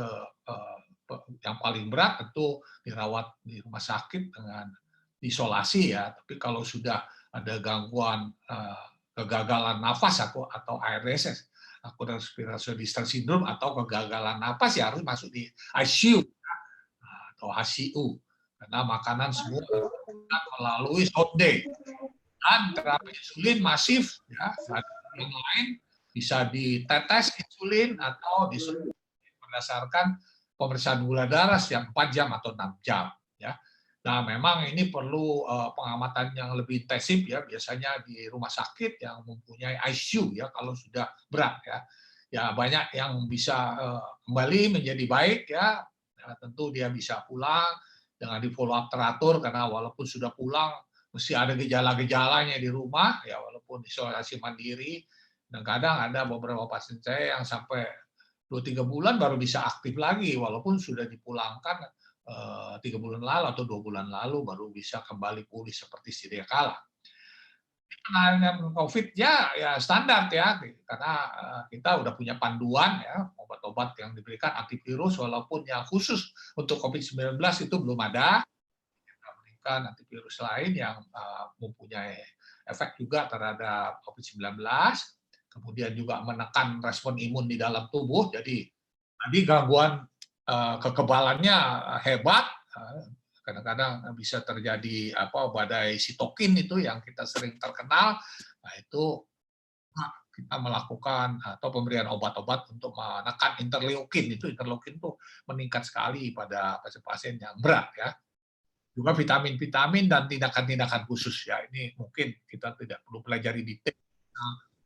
yang paling berat, tentu dirawat di rumah sakit dengan isolasi ya. Tapi kalau sudah ada gangguan kegagalan nafas atau ARDS, akut respiratory distress syndrome atau kegagalan nafas ya harus masuk di ICU atau HCU karena makanan semua melalui sonde dan terapi insulin masif ya, yang lain bisa ditetes insulin atau disuntik berdasarkan pemeriksaan gula darah setiap 4 jam atau 6 jam ya. Nah, memang ini perlu pengamatan yang lebih intensif ya, biasanya di rumah sakit yang mempunyai ICU ya kalau sudah berat ya. Ya banyak yang bisa kembali menjadi baik ya. Tentu dia bisa pulang dengan di follow up teratur karena walaupun sudah pulang mesti ada gejala-gejalanya di rumah ya walaupun isolasi mandiri dan kadang ada beberapa pasien saya yang sampai 2-3 bulan baru bisa aktif lagi walaupun sudah dipulangkan 3 bulan lalu atau 2 bulan lalu baru bisa kembali pulih seperti sedia kala. penanganan COVID ya standar ya, karena kita udah punya panduan ya, obat-obat yang diberikan antivirus walaupun yang khusus untuk COVID-19 itu belum ada. Kita berikan antivirus lain yang mempunyai efek juga terhadap COVID-19, kemudian juga menekan respon imun di dalam tubuh. Jadi tadi gangguan kekebalannya hebat, kadang-kadang bisa terjadi badai sitokin itu yang kita sering terkenal. Nah, itu kita melakukan atau pemberian obat-obat untuk menekan interleukin. Interleukin itu meningkat sekali pada pasien-pasien yang berat ya. Juga vitamin-vitamin dan tindakan-tindakan khusus ya. Ini mungkin kita tidak perlu pelajari detail.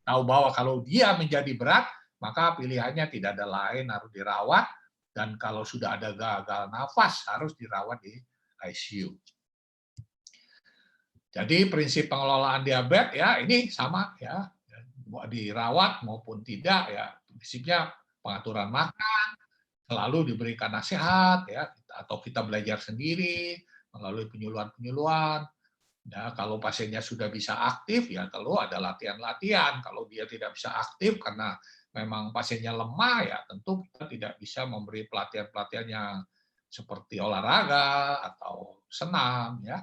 Tahu bahwa kalau dia menjadi berat, maka pilihannya tidak ada lain, harus dirawat, dan kalau sudah ada gagal nafas harus dirawat di ICU. Jadi prinsip pengelolaan diabetes ya ini sama ya, dirawat maupun tidak ya, prinsipnya pengaturan makan, selalu diberikan nasihat ya, atau kita belajar sendiri melalui penyuluhan-penyuluhan. Ya, kalau pasiennya sudah bisa aktif ya kalau ada latihan-latihan. Kalau dia tidak bisa aktif karena memang pasiennya lemah ya tentu kita tidak bisa memberi pelatihan-pelatihan yang seperti olahraga atau senam ya,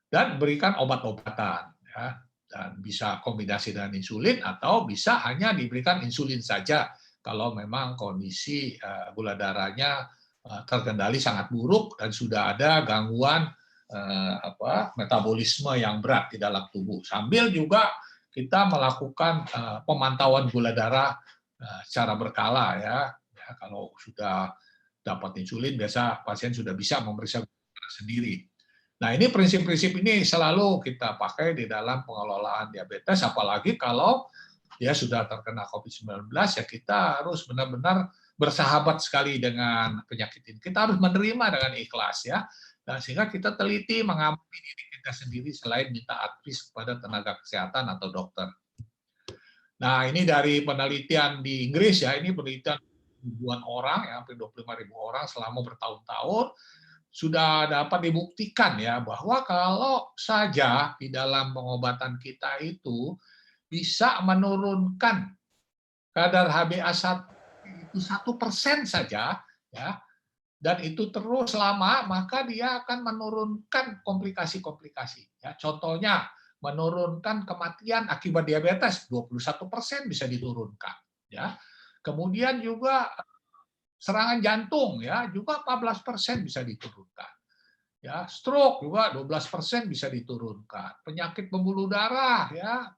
dan berikan obat-obatan ya, dan bisa kombinasi dengan insulin atau bisa hanya diberikan insulin saja kalau memang kondisi gula darahnya terkendali sangat buruk dan sudah ada gangguan metabolisme yang berat di dalam tubuh. Sambil juga kita melakukan pemantauan gula darah secara berkala ya. Kalau sudah dapat insulin, biasa pasien sudah bisa memeriksa gula darah sendiri. Nah, ini prinsip-prinsip ini selalu kita pakai di dalam pengelolaan diabetes, apalagi kalau dia sudah terkena COVID-19, ya kita harus benar-benar bersahabat sekali dengan penyakit ini. Kita harus menerima dengan ikhlas ya. Nah, sehingga kita teliti mengamati diri kita sendiri selain minta advice kepada tenaga kesehatan atau dokter. Nah, ini dari penelitian di Inggris ya, ini penelitian ribuan orang, ya, hampir 25.000 orang selama bertahun-tahun, sudah dapat dibuktikan ya bahwa kalau saja di dalam pengobatan kita itu bisa menurunkan kadar HbA1 itu 1% saja ya, dan itu terus lama, maka dia akan menurunkan komplikasi-komplikasi. Ya, contohnya menurunkan kematian akibat diabetes 21% bisa diturunkan. Ya, kemudian juga serangan jantung ya juga 14% bisa diturunkan. Ya, stroke juga 12% bisa diturunkan. Penyakit pembuluh darah ya,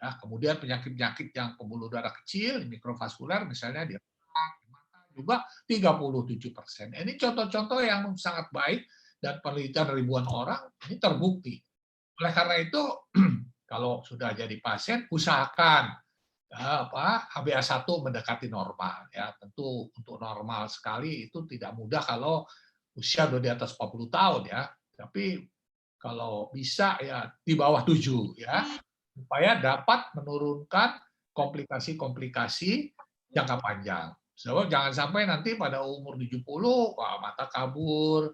ya, kemudian penyakit-penyakit yang pembuluh darah kecil, mikrovaskuler misalnya dia juga 37%. Ini contoh-contoh yang sangat baik dan penelitian ribuan orang ini terbukti. Oleh karena itu, kalau sudah jadi pasien, usahakan HbA1 mendekati normal. Ya, tentu untuk normal sekali itu tidak mudah kalau usia sudah di atas 40 tahun ya. Tapi kalau bisa ya di bawah 7 ya, supaya dapat menurunkan komplikasi-komplikasi jangka panjang. So, jangan sampai nanti pada umur 70, wah, mata kabur,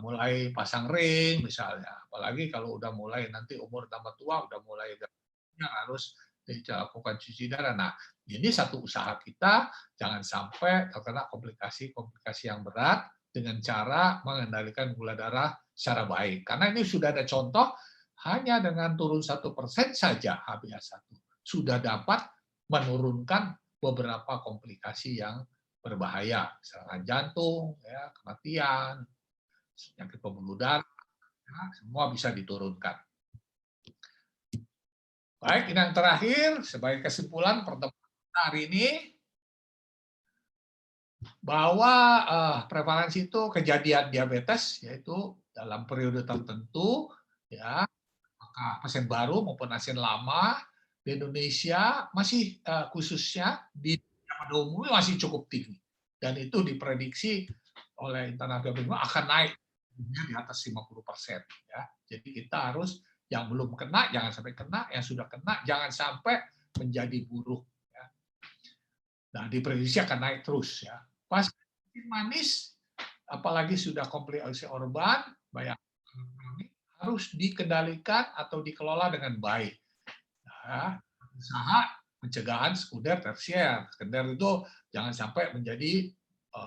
mulai pasang ring misalnya. Apalagi kalau udah mulai nanti umur tambah tua, udah mulai harus dilakukan cuci darah. Nah, ini satu usaha kita, jangan sampai terkena komplikasi-komplikasi yang berat dengan cara mengendalikan gula darah secara baik. Karena ini sudah ada contoh, hanya dengan turun 1% saja HbA1 sudah dapat menurunkan beberapa komplikasi yang berbahaya, serangan jantung, ya, kematian, penyakit pembuluh darah, ya, semua bisa diturunkan. Baik, ini yang terakhir sebagai kesimpulan pertemuan hari ini bahwa prevalensi itu kejadian diabetes yaitu dalam periode tertentu ya, maka pasien baru maupun pasien lama di Indonesia masih khususnya pada umumnya masih cukup tinggi, dan itu diprediksi oleh International WHO akan naik di atas 50% ya. Jadi kita harus yang belum kena jangan sampai kena, yang sudah kena jangan sampai menjadi buruk ya. Nah, diprediksi akan naik terus ya. Pasien manis apalagi sudah komplikasi organ banyak harus dikendalikan atau dikelola dengan baik. Nah, usaha pencegahan sekunder, tersier. Sekunder itu jangan sampai menjadi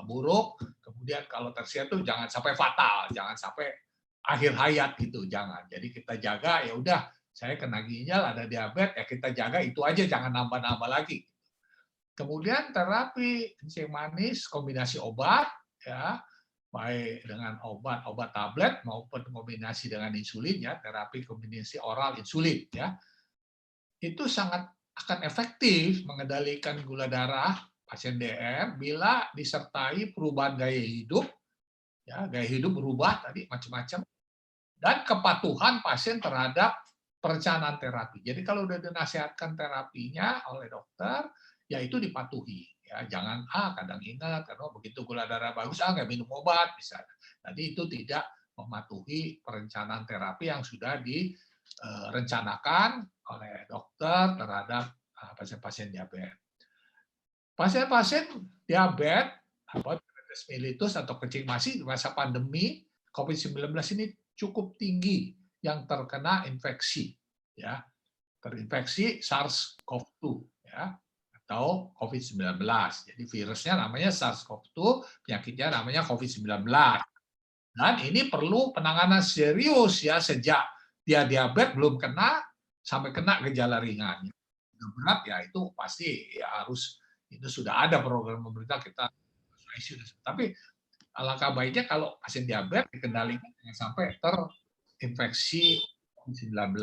buruk, kemudian kalau tersier itu jangan sampai fatal, jangan sampai akhir hayat gitu, jangan. Jadi kita jaga, ya udah, saya kena ginjal, ada diabetes, ya kita jaga itu aja, jangan nambah-nambah lagi. Kemudian terapi kencing manis kombinasi obat, ya, baik dengan obat tablet maupun kombinasi dengan insulin, ya, terapi kombinasi oral insulin, ya, itu sangat akan efektif mengendalikan gula darah pasien DM bila disertai perubahan gaya hidup, ya, gaya hidup berubah tadi macam-macam, dan kepatuhan pasien terhadap perencanaan terapi. Jadi kalau sudah dinasihatkan terapinya oleh dokter, ya itu dipatuhi. Ya, jangan kadang ingat karena begitu gula darah bagus nggak minum obat misalnya. Jadi itu tidak mematuhi perencanaan terapi yang sudah direncanakan oleh dokter terhadap pasien-pasien diabetes. Pasien-pasien diabetes, diabetes mellitus atau kencing manis di masa pandemi COVID-19 ini cukup tinggi yang terkena infeksi, ya, terinfeksi SARS-CoV-2, ya, atau COVID-19. Jadi virusnya namanya SARS-CoV-2, penyakitnya namanya COVID-19. Dan ini perlu penanganan serius, ya, sejak dia diabetes belum kena sampai kena gejala ringan. Berat, ya itu pasti ya harus, itu sudah ada program pemerintah kita ICU. Tapi alangkah baiknya kalau pasien diabetes dikendalikan jangan sampai terinfeksi COVID-19,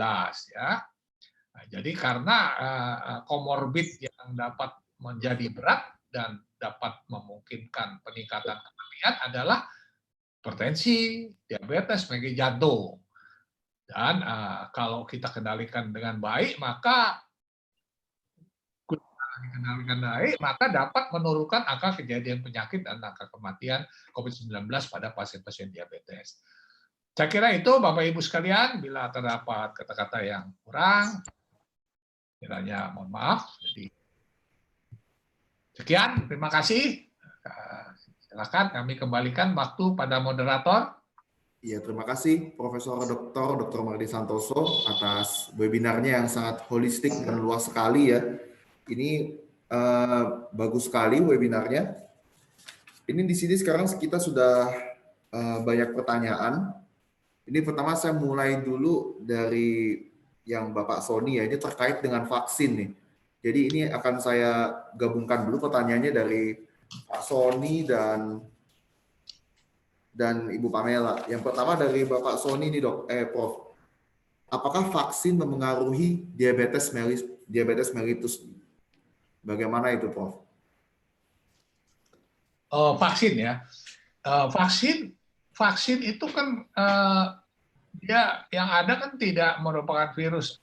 ya. Nah, jadi karena komorbid yang dapat menjadi berat dan dapat memungkinkan peningkatan kematian adalah hipertensi, diabetes, penyakit jantung. Dan kalau kita kendalikan dengan baik, maka dapat menurunkan angka kejadian penyakit dan angka kematian COVID-19 pada pasien-pasien diabetes. Saya kira itu Bapak Ibu sekalian, bila terdapat kata-kata yang kurang, kiranya mohon maaf. Jadi sekian, terima kasih. Silakan kami kembalikan waktu pada moderator. Iya, terima kasih Profesor Dr. Mardi Santoso atas webinarnya yang sangat holistik dan luas sekali, ya. Ini bagus sekali webinarnya. Ini di sini sekarang kita sudah banyak pertanyaan. Ini pertama saya mulai dulu dari yang Bapak Sony, ya, ini terkait dengan vaksin nih. Jadi ini akan saya gabungkan dulu pertanyaannya dari Pak Sony dan Ibu Pamela. Yang pertama dari Bapak Sony nih, Prof. Apakah vaksin memengaruhi diabetes mellitus? Bagaimana itu, Prof? Vaksin, ya. Vaksin itu kan dia yang ada kan tidak merupakan virus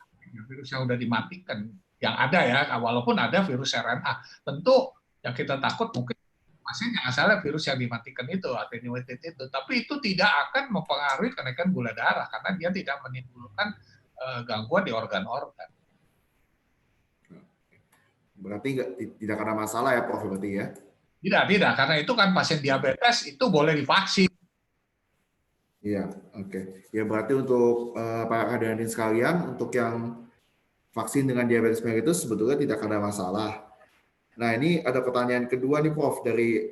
yang sudah dimatikan. Yang ada, ya, walaupun ada virus RNA. Tentu yang kita takut mungkin vaksin jangan salah virus yang dimatikan itu, attenuated itu. Tapi itu tidak akan mempengaruhi kenaikan gula darah karena dia tidak menimbulkan gangguan di organ-organ. Berarti tidak ada masalah, ya, Prof, berarti, ya? Tidak, karena itu kan pasien diabetes itu boleh divaksin. Iya, oke. Ya, berarti untuk para hadirin sekalian, untuk yang vaksin dengan diabetes mellitus sebetulnya tidak ada masalah. Nah, ini ada pertanyaan kedua nih, Prof, dari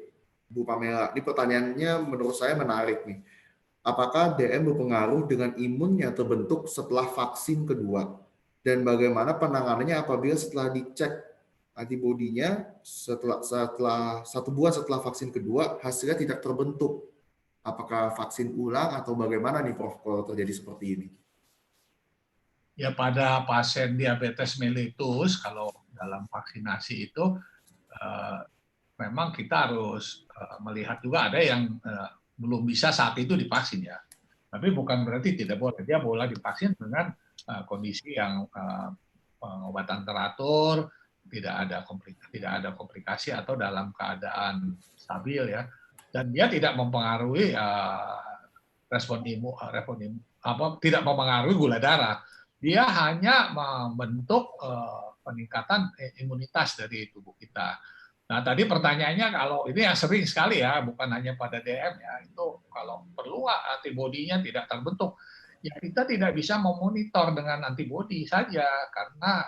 Bu Pamela. Ini pertanyaannya menurut saya menarik nih. Apakah DM berpengaruh dengan imun yang terbentuk setelah vaksin kedua? Dan bagaimana penanganannya apabila setelah dicek antibodinya setelah 1 bulan setelah vaksin kedua hasilnya tidak terbentuk? Apakah vaksin ulang atau bagaimana nih, Prof, kalau terjadi seperti ini? Ya, pada pasien diabetes mellitus kalau dalam vaksinasi itu memang kita harus melihat juga ada yang belum bisa saat itu divaksin, ya. Tapi bukan berarti tidak boleh. Dia boleh divaksin dengan kondisi yang pengobatan teratur, tidak ada komplikasi atau dalam keadaan stabil, ya. Dan dia tidak mempengaruhi tidak mempengaruhi gula darah. Dia hanya membentuk peningkatan imunitas dari tubuh kita. Nah, tadi pertanyaannya kalau ini yang sering sekali, ya, bukan hanya pada DM, ya, itu kalau perlu antibodinya tidak terbentuk. ya kita tidak bisa memonitor dengan antibodi saja, karena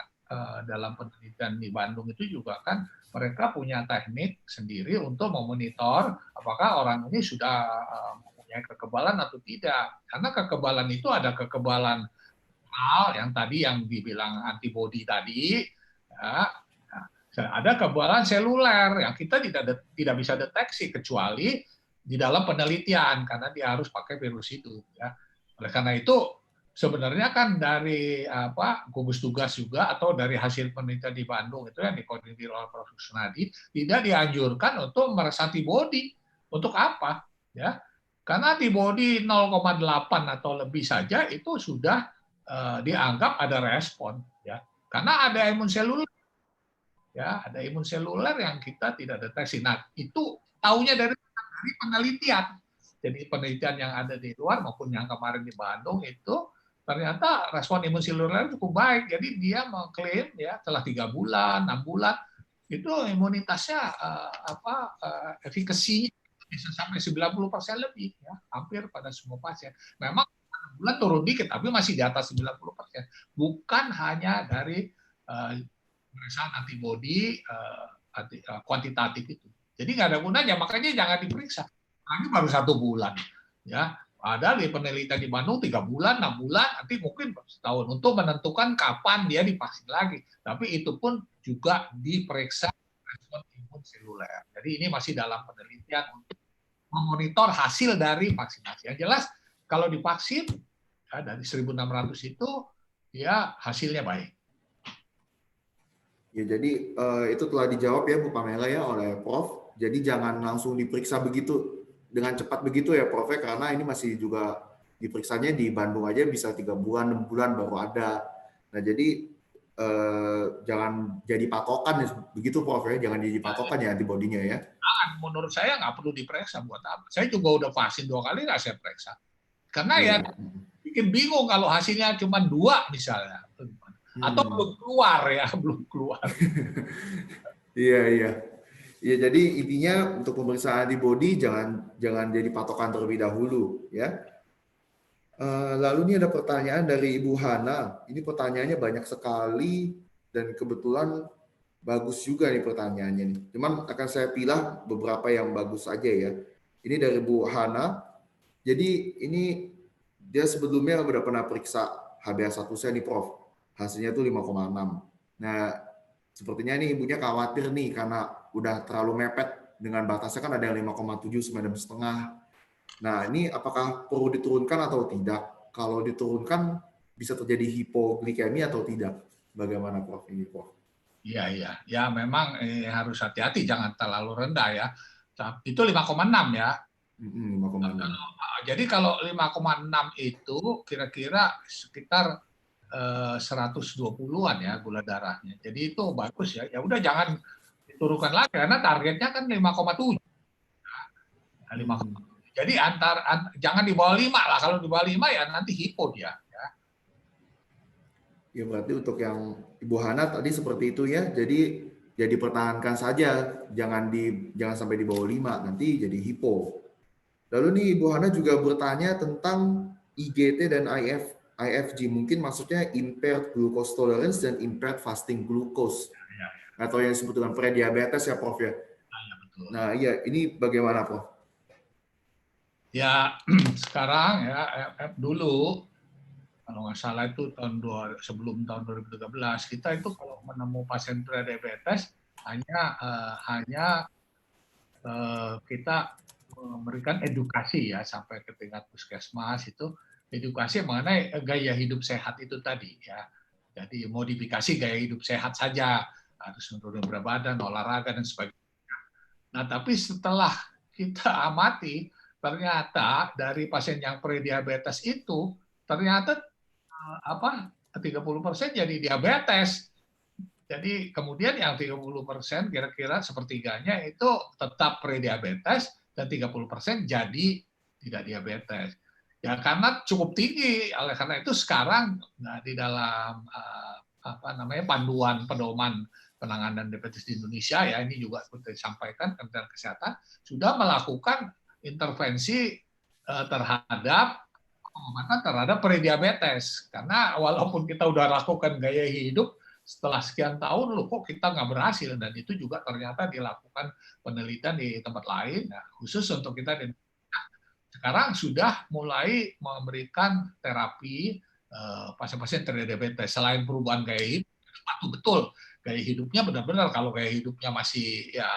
dalam penelitian di Bandung itu juga kan mereka punya teknik sendiri untuk memonitor apakah orang ini sudah mempunyai kekebalan atau tidak. Karena kekebalan itu ada kekebalan yang tadi yang dibilang antibodi tadi, ya, ada kekebalan seluler yang kita tidak bisa deteksi kecuali di dalam penelitian karena dia harus pakai virus itu. Ya. Oleh karena itu sebenarnya kan dari gugus tugas juga atau dari hasil penelitian di Bandung itu yang dikoordinir oleh Prof. Sunadi tidak dianjurkan untuk meres antibodi. Untuk apa? Ya, karena antibodi 0,8 atau lebih saja itu sudah dianggap ada respon. Ya, karena ada imun seluler. Ya, ada imun seluler yang kita tidak deteksi. Nah, itu taunya dari penelitian. Jadi penelitian yang ada di luar maupun yang kemarin di Bandung itu ternyata respon imun seluler cukup baik. Jadi dia mengklaim ya setelah 3 bulan, 6 bulan itu imunitasnya efikasinya bisa sampai 90% lebih ya, hampir pada semua pasien. Memang 6 bulan turun dikit tapi masih di atas 90%. Bukan hanya dari pemeriksaan antibodi kuantitatif itu. Jadi nggak ada gunanya, makanya jangan diperiksa. Ini baru 1 bulan ya. Ada di penelitian di Bandung 3 bulan, 6 bulan, nanti mungkin setahun untuk menentukan kapan dia divaksin lagi. Tapi itu pun juga diperiksa respon imun seluler. Jadi ini masih dalam penelitian untuk memonitor hasil dari vaksinasi. Yang jelas kalau divaksin ya, dari 1.600 itu ya hasilnya baik. Ya, jadi itu telah dijawab ya Bu Pamela ya oleh Prof. Jadi jangan langsung diperiksa begitu dengan cepat begitu ya Prof, karena ini masih juga diperiksanya di Bandung aja bisa 3 bulan, 6 bulan baru ada. Nah jadi jangan jadi patokan ya, begitu Prof ya, jangan jadi patokan ya antibodinya ya. Menurut saya nggak perlu diperiksa buat apa. Saya juga udah vaksin 2 kali nggak saya periksa. Karena ya bikin bingung kalau hasilnya cuma 2 misalnya. Atau belum keluar. Iya. Ya, jadi intinya untuk pemeriksaan antibodi jangan jadi patokan terlebih dahulu, ya. Lalu ini ada pertanyaan dari Ibu Hana. Ini pertanyaannya banyak sekali dan kebetulan bagus juga nih pertanyaannya nih. Cuman akan saya pilih beberapa yang bagus aja ya. Ini dari Bu Hana. Jadi ini dia sebelumnya udah pernah periksa HbA1c nih Prof. Hasilnya tuh 5,6. Nah, sepertinya nih ibunya khawatir nih karena udah terlalu mepet dengan batasnya kan ada yang 5,7 sampai 6,5. Nah, ini apakah perlu diturunkan atau tidak? Kalau diturunkan bisa terjadi hipoglikemia atau tidak? Bagaimana Prof ini Prof? Iya. Ya memang harus hati-hati jangan terlalu rendah ya. Itu 5,6 ya. 5,6. Jadi kalau 5,6 itu kira-kira sekitar 120-an ya gula darahnya. Jadi itu bagus ya. Ya udah jangan diturunkan lagi karena targetnya kan 5,7. Nah, 5,7. Jadi jangan di bawah 5 lah. Kalau di bawah 5 ya nanti hipo dia. Ya berarti untuk yang Ibu Hana tadi seperti itu ya. Jadi ya dipertahankan saja, jangan sampai di bawah 5 nanti jadi hipo. Lalu nih Ibu Hana juga bertanya tentang IGT dan IFG, mungkin maksudnya impaired glucose tolerance dan impaired fasting glucose, atau yang disebut dengan prediabetes ya Prof ya. Nah iya, ini bagaimana Prof? Ya sekarang ya dulu kalau nggak salah itu sebelum tahun 2013 kita itu kalau menemukan pasien prediabetes hanya kita memberikan edukasi ya sampai ke tingkat puskesmas itu. Edukasi mengenai gaya hidup sehat itu tadi ya. Jadi modifikasi gaya hidup sehat saja, harus menurunkan berat badan, olahraga dan sebagainya. Nah, tapi setelah kita amati ternyata dari pasien yang prediabetes itu ternyata 30% jadi diabetes. Jadi kemudian yang 30% kira-kira sepertiganya itu tetap prediabetes dan 30% jadi tidak diabetes. Ya karena cukup tinggi, oleh karena itu sekarang di dalam panduan pedoman penanganan diabetes di Indonesia ya ini juga seperti disampaikan Kementerian Kesehatan sudah melakukan intervensi terhadap pengobatan terhadap prediabetes. Karena walaupun kita udah lakukan gaya hidup, setelah sekian tahun loh kok kita nggak berhasil, dan itu juga ternyata dilakukan penelitian di tempat lain. Nah, khusus untuk kita sekarang sudah mulai memberikan terapi pasien-pasien terdiabetes. Selain perubahan gaya hidup, betul gaya hidupnya benar-benar, kalau gaya hidupnya masih ya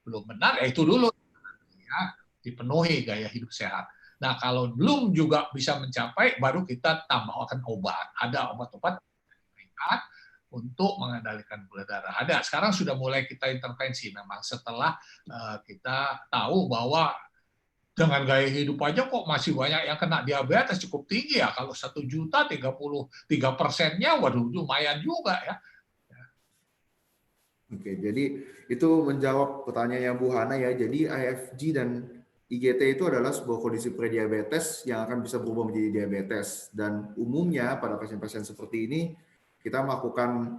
belum benar, ya itu dulu ya, dipenuhi gaya hidup sehat. Nah, kalau belum juga bisa mencapai, baru kita tambahkan obat. Ada obat-obat untuk mengendalikan gula darah. Ada, sekarang sudah mulai kita intervensi memang setelah kita tahu bahwa dengan gaya hidup aja kok masih banyak yang kena diabetes cukup tinggi ya. Kalau 1 juta 33%-nya, waduh lumayan juga ya. Oke, jadi itu menjawab pertanyaannya Bu Hana ya. Jadi IFG dan IGT itu adalah sebuah kondisi prediabetes yang akan bisa berubah menjadi diabetes. Dan umumnya pada pasien-pasien seperti ini, kita melakukan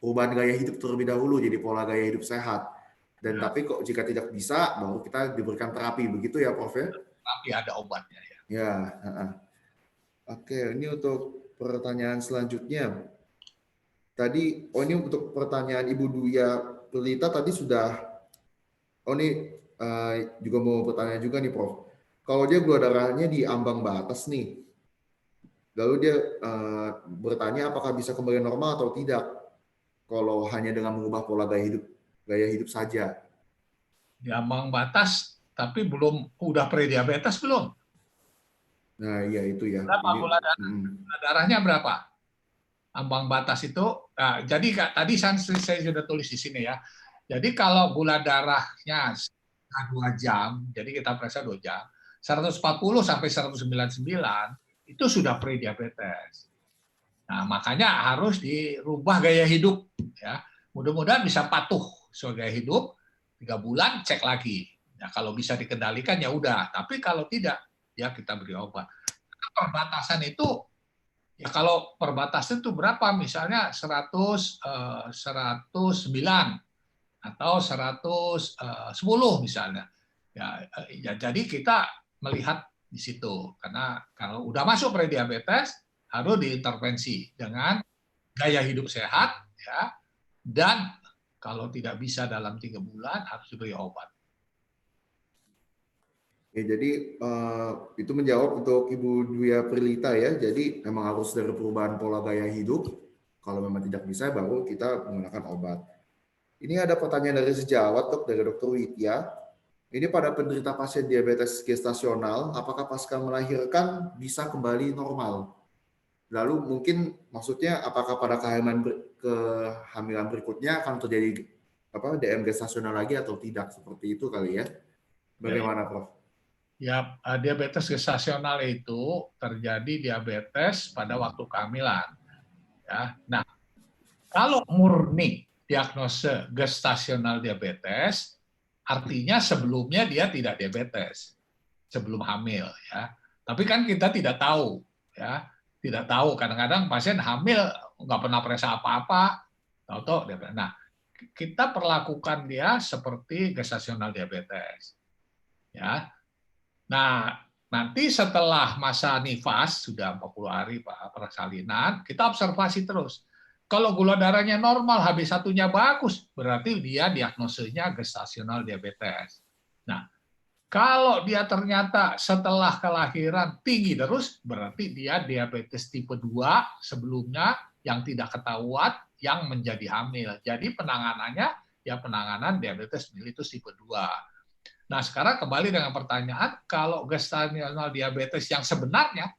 perubahan gaya hidup terlebih dahulu, jadi pola gaya hidup sehat. Dan tapi kok jika tidak bisa, baru kita diberikan terapi, begitu ya Prof? Terapi ada obatnya ya. Ya. Oke, ini untuk pertanyaan selanjutnya. Tadi, ini untuk pertanyaan Ibu Duya Pelita tadi sudah. Ini juga mau bertanya juga nih Prof. Kalau dia gula darahnya di ambang batas nih, lalu dia bertanya apakah bisa kembali normal atau tidak kalau hanya dengan mengubah pola gaya hidup saja. Di ambang batas, tapi belum udah prediabetes belum? Nah, iya itu ya. Berapa gula darahnya berapa? Ambang batas itu, nah, jadi tadi saya sudah tulis di sini ya. Jadi kalau gula darahnya 2 jam, jadi kita periksa 2 jam, 140 sampai 199 itu sudah prediabetes. Nah, makanya harus dirubah gaya hidup ya. Mudah-mudahan bisa patuh soal gaya hidup, 3 bulan cek lagi. Ya, kalau bisa dikendalikan ya udah, tapi kalau tidak ya kita beri obat. Perbatasan itu ya, kalau perbatasan itu berapa? Misalnya 109 atau 110 misalnya. Ya jadi kita melihat di situ, karena kalau udah masuk prediabetes harus diintervensi dengan gaya hidup sehat ya, dan kalau tidak bisa dalam 3 bulan harus diberi obat. Ya, jadi itu menjawab untuk Ibu Duya Prilita ya. Jadi memang harus dari perubahan pola gaya hidup. Kalau memang tidak bisa, baru kita menggunakan obat. Ini ada pertanyaan dari sejawat dok, dari Dr. Widya. Ini pada penderita pasien diabetes gestasional, apakah pasca melahirkan bisa kembali normal? Lalu mungkin maksudnya apakah pada kehamilan berikutnya akan terjadi DM gestasional lagi atau tidak? Seperti itu kali ya. Bagaimana Prof? Ya, diabetes gestasional itu terjadi diabetes pada waktu kehamilan. Ya. Nah, kalau murni diagnosa gestasional diabetes, artinya sebelumnya dia tidak diabetes sebelum hamil ya. Tapi kan kita tidak tahu ya, tidak tahu. Kadang-kadang pasien hamil nggak pernah periksa apa-apa, tahu-tahu diabetes. Nah, kita perlakukan dia seperti gestasional diabetes ya. Nah, nanti setelah masa nifas sudah 40 hari persalinan, kita observasi terus. Kalau gula darahnya normal, HB1-nya bagus, berarti dia diagnosisnya gestasional diabetes. Nah, kalau dia ternyata setelah kelahiran tinggi terus, berarti dia diabetes tipe 2 sebelumnya yang tidak ketahuan, yang menjadi hamil. Jadi penanganannya ya penanganan diabetes mellitus tipe 2. Nah, sekarang kembali dengan pertanyaan, kalau gestasional diabetes yang sebenarnya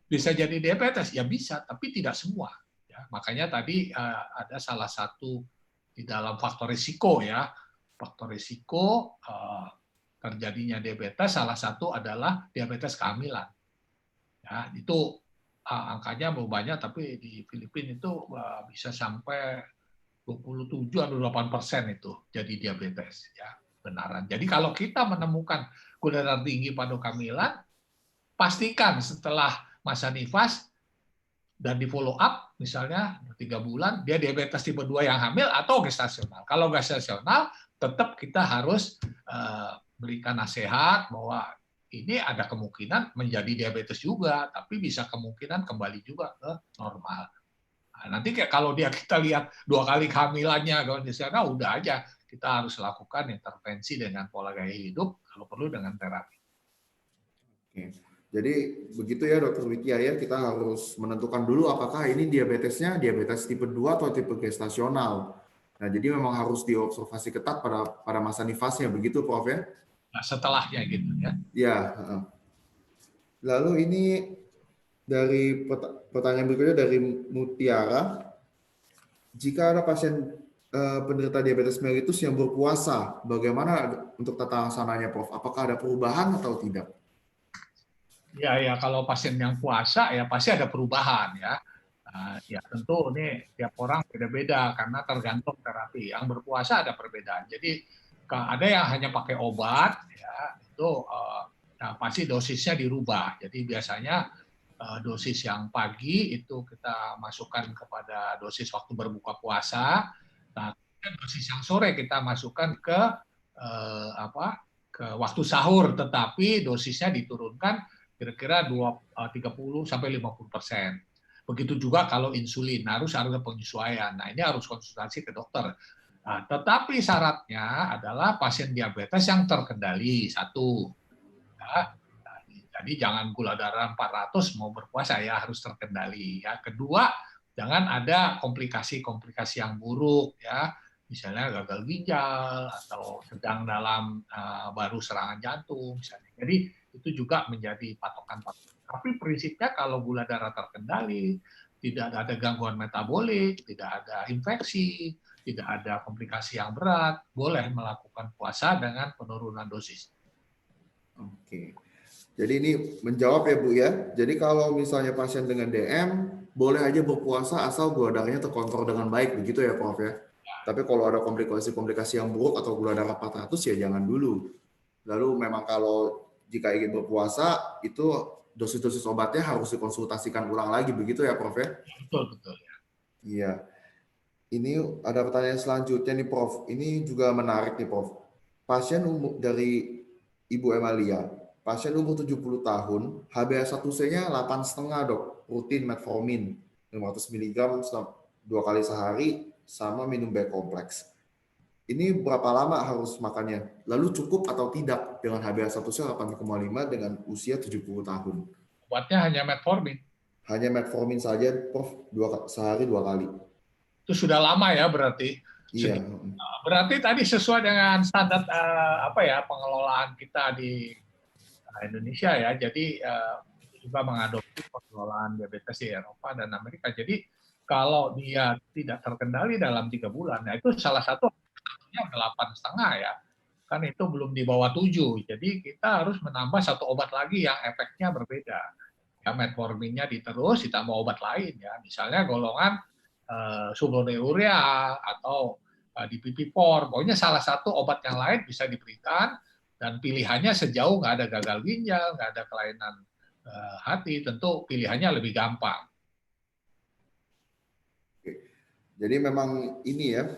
bisa jadi diabetes, ya bisa, tapi tidak semua. Ya, makanya tadi ada salah satu di dalam faktor risiko ya, faktor risiko terjadinya diabetes salah satu adalah diabetes kehamilan. Ya, itu angkanya banyak, tapi di Filipina itu bisa sampai 27 atau 8% itu jadi diabetes ya, benaran. Jadi kalau kita menemukan gula darah tinggi pada kehamilan, pastikan setelah masa nifas dan di follow up misalnya 3 bulan dia diabetes tipe 2 yang hamil atau gestasional. Kalau gestasional tetap kita harus berikan nasihat bahwa ini ada kemungkinan menjadi diabetes juga, tapi bisa kemungkinan kembali juga ke normal. Nah, nanti kalau kita lihat 2 kali kehamilannya, kalau di sana udah aja kita harus lakukan intervensi dengan pola gaya hidup, kalau perlu dengan terapi. Oke. Jadi begitu ya Dokter Widya ya, kita harus menentukan dulu apakah ini diabetesnya diabetes tipe 2 atau tipe gestasional. Nah, jadi memang harus diobservasi ketat pada masa nifasnya, begitu Prof ya? Nah, setelahnya gitu ya. Ya. Lalu ini dari pertanyaan berikutnya dari Mutiara. Jika ada pasien penderita diabetes mellitus yang berpuasa, bagaimana untuk tata laksananya, Prof? Apakah ada perubahan atau tidak? Ya, kalau pasien yang puasa ya pasti ada perubahan ya. Ya tentu ini tiap orang beda-beda karena tergantung terapi. Yang berpuasa ada perbedaan. Jadi ada yang hanya pakai obat, ya itu pasti dosisnya dirubah. Jadi biasanya dosis yang pagi itu kita masukkan kepada dosis waktu berbuka puasa. Nah, dosis yang sore kita masukkan ke waktu sahur, tetapi dosisnya diturunkan kira-kira 30 sampai 50%. Begitu juga kalau insulin, harus ada penyesuaian. Nah, ini harus konsultasi ke dokter. Nah, tetapi syaratnya adalah pasien diabetes yang terkendali, satu. Ya, jadi jangan gula darah 400 mau berpuasa, ya harus terkendali. Ya. Kedua, jangan ada komplikasi-komplikasi yang buruk, ya, misalnya gagal ginjal atau sedang dalam baru serangan jantung, misalnya. Jadi itu juga menjadi patokan-patokan. Tapi prinsipnya kalau gula darah terkendali, tidak ada gangguan metabolik, tidak ada infeksi, tidak ada komplikasi yang berat, boleh melakukan puasa dengan penurunan dosis. Oke. Jadi ini menjawab ya Bu ya. Jadi kalau misalnya pasien dengan DM, boleh aja berpuasa asal gula darahnya terkontrol dengan baik, begitu ya Prof ya? Tapi kalau ada komplikasi-komplikasi yang buruk atau gula darah 400 ya jangan dulu. Lalu memang kalau jika ingin berpuasa, itu dosis-dosis obatnya harus dikonsultasikan ulang lagi, begitu ya Prof ya? Betul ya. Iya. Ini ada pertanyaan selanjutnya nih Prof. Ini juga menarik nih Prof. Pasien umur dari Ibu Emalia, pasien umur 70 tahun, HbA1c-nya 8,5 dok, rutin metformin 500 mg 2 kali sehari, sama minum B kompleks. Ini berapa lama harus makannya? Lalu cukup atau tidak dengan HbA1c 8,5 dengan usia 70 tahun? Obatnya hanya metformin. Hanya metformin saja, Prof, sehari 2 kali. Itu sudah lama ya berarti. Iya. Berarti tadi sesuai dengan standar pengelolaan kita di Indonesia ya. Jadi juga mengadopsi pengelolaan diabetes di Eropa dan Amerika. Jadi kalau dia tidak terkendali dalam 3 bulan, nah itu salah satu 8,5 ya, kan itu belum di bawah 7. Jadi kita harus menambah 1 obat lagi yang efeknya berbeda. Ya, metforminnya diterus ditambah obat lain ya, misalnya golongan sulfonylurea atau DPP-4. Pokoknya salah satu obat yang lain bisa diberikan dan pilihannya sejauh nggak ada gagal ginjal, nggak ada kelainan hati, tentu pilihannya lebih gampang. Jadi memang ini ya.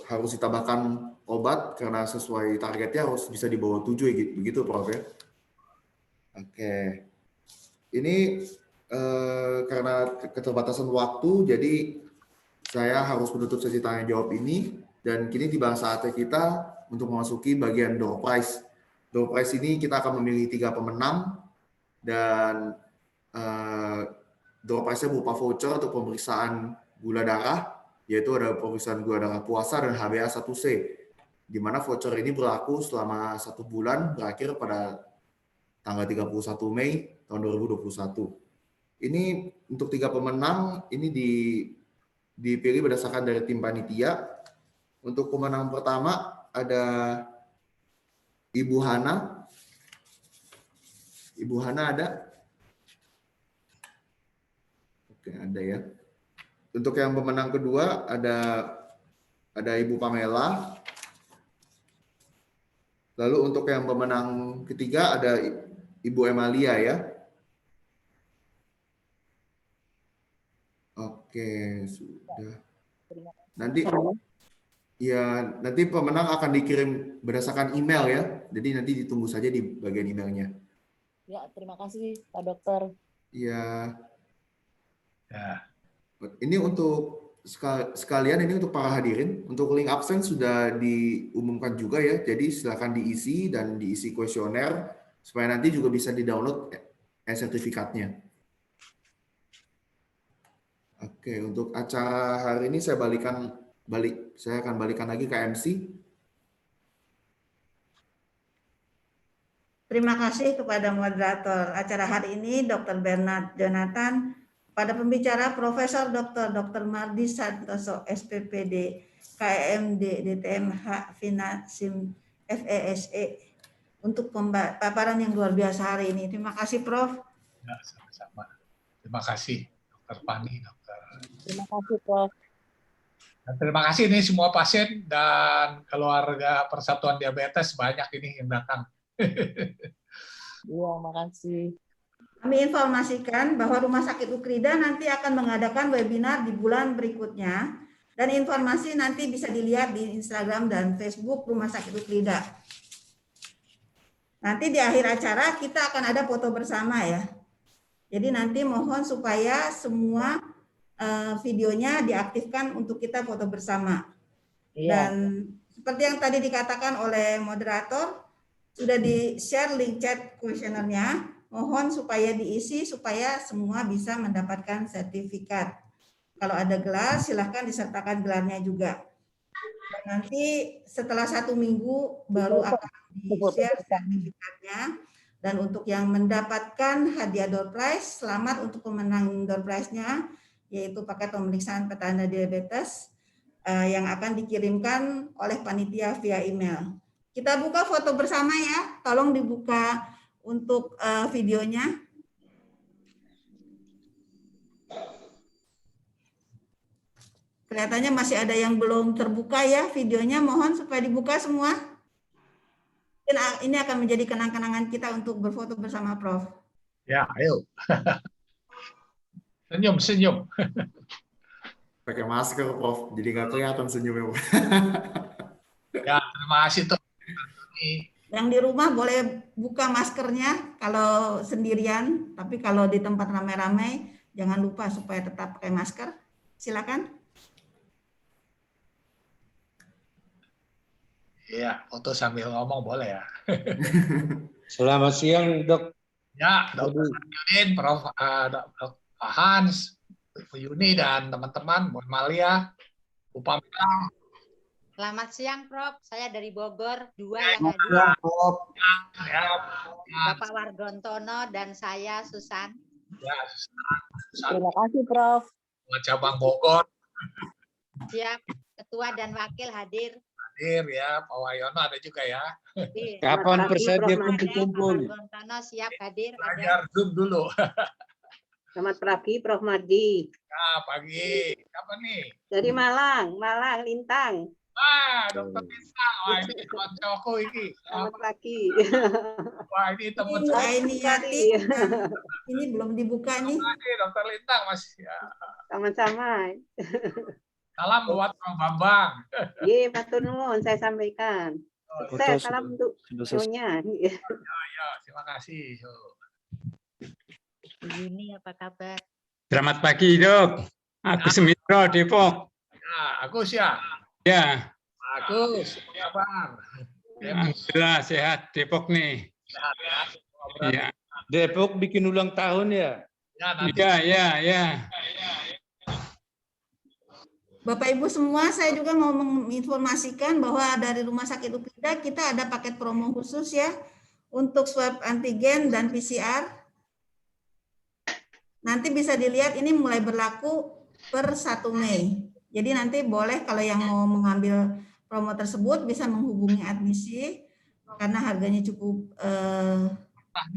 Harus ditambahkan obat karena sesuai targetnya harus bisa di bawah 7 begitu Prof ya. Oke. Ini karena keterbatasan waktu jadi saya harus menutup sesi tanya jawab ini dan kini tiba saatnya kita untuk memasuki bagian door prize. Door prize ini kita akan memilih 3 pemenang dan door prize-nya berupa voucher untuk pemeriksaan gula darah, yaitu ada pemeriksaan gula darah puasa dan HbA1c, di mana voucher ini berlaku selama 1 bulan berakhir pada tanggal 31 Mei tahun 2021. Ini untuk 3 pemenang ini dipilih berdasarkan dari tim panitia. Untuk pemenang pertama ada Ibu Hana. Ibu Hana ada? Oke, ada ya. Untuk yang pemenang kedua ada Ibu Pamela. Lalu untuk yang pemenang ketiga ada Ibu Emalia ya. Oke, sudah. Nanti Ya, nanti pemenang akan dikirim berdasarkan email ya. Jadi nanti ditunggu saja di bagian emailnya. Ya, terima kasih Pak Dokter. Ya. Ya. Ini untuk sekalian, ini untuk para hadirin. Untuk link absen sudah diumumkan juga ya. Jadi silakan diisi dan diisi kuesioner supaya nanti juga bisa di-download sertifikatnya. Oke, untuk acara hari ini saya akan balikan lagi ke MC. Terima kasih kepada moderator acara hari ini, Dr. Bernard Jonathan, pada pembicara Profesor Dr. Mardi Santoso, SPPD, KMD, DTMH, FINA, SIM, FESE, untuk paparan yang luar biasa hari ini. Terima kasih, Prof. Ya, sama-sama. Terima kasih, Dr. Pani, Dr. Terima kasih, Prof. Dan terima kasih ini semua pasien dan keluarga Persatuan Diabetes, banyak ini yang datang. Iya, makasih. Kami informasikan bahwa Rumah Sakit Ukrida nanti akan mengadakan webinar di bulan berikutnya, dan informasi nanti bisa dilihat di Instagram dan Facebook Rumah Sakit Ukrida. Nanti di akhir acara kita akan ada foto bersama ya. Jadi nanti mohon supaya semua videonya diaktifkan untuk kita foto bersama. Iya. Dan seperti yang tadi dikatakan oleh moderator, sudah di-share link chat kuesionernya, mohon supaya diisi supaya semua bisa mendapatkan sertifikat. Kalau ada gelar, silahkan disertakan gelarnya juga. Dan nanti setelah 1 minggu baru akan di-share sertifikatnya. Dan untuk yang mendapatkan hadiah door prize, selamat untuk pemenang door prize-nya, yaitu paket pemeriksaan petanda diabetes yang akan dikirimkan oleh panitia via email. Kita buka foto bersama ya, tolong dibuka untuk videonya. Kelihatannya masih ada yang belum terbuka ya videonya, mohon supaya dibuka semua. Ini akan menjadi kenang-kenangan kita untuk berfoto bersama Prof. Ya, ayo. Senyum. Pakai masker, Prof. Jadi nggak kelihatan senyumnya. Ya, terima kasih tuh. Yang di rumah boleh buka maskernya kalau sendirian, tapi kalau di tempat ramai-ramai jangan lupa supaya tetap pakai masker. Silakan. Iya, foto sambil ngomong boleh ya. Selamat siang, Dok. Ya, Dr. Yudin, Prof. Dr. Hans, Bu Yuni, dan teman-teman, Bu Malia, Bu Pamela. Selamat siang, Prof. Saya dari Bogor, 2 yang Selamat hadir. siang, Prof. Ya. Bapak Wargontono dan saya, Susan. Ya, Susan. Terima kasih, Prof. Cabang Bogor. Siap, Ketua dan Wakil hadir. Hadir ya, Pak Wayono ada juga ya. Kapan bersedia kumpul-kumpul? Bapak Wargontono siap hadir. Belajar Zoom dulu. Selamat pagi, Prof. Mardi. Ya, pagi. Kapan nih? Dari Malang, Lintang. Dr. Lintang. Wah, ini koncoku ini. Selamat pagi. Wah, ini teman Ini Yati. Ini belum dibuka nih. Dr. Lintang masih ya. Sama-sama. Salam buat Prof. Bambang. Ye, matur nuwun saya sampaikan. Sukses, salam untuk semuanya. Ya, terima kasih. Ini apa kabar? Selamat pagi, Dok. Agus Mitro, Depok. Ya, Agus ya. Ya, Agus, apa kabar? alhamdulillah sehat Depok nih. Sehat ya. Iya. Depok bikin ulang tahun ya? Ya, nanti. Ya. Bapak Ibu semua, saya juga mau menginformasikan bahwa dari Rumah Sakit Ukrida kita ada paket promo khusus ya untuk swab antigen dan PCR. Nanti bisa dilihat ini mulai berlaku per 1 Mei. Jadi nanti boleh kalau yang mau mengambil promo tersebut bisa menghubungi admisi karena harganya cukup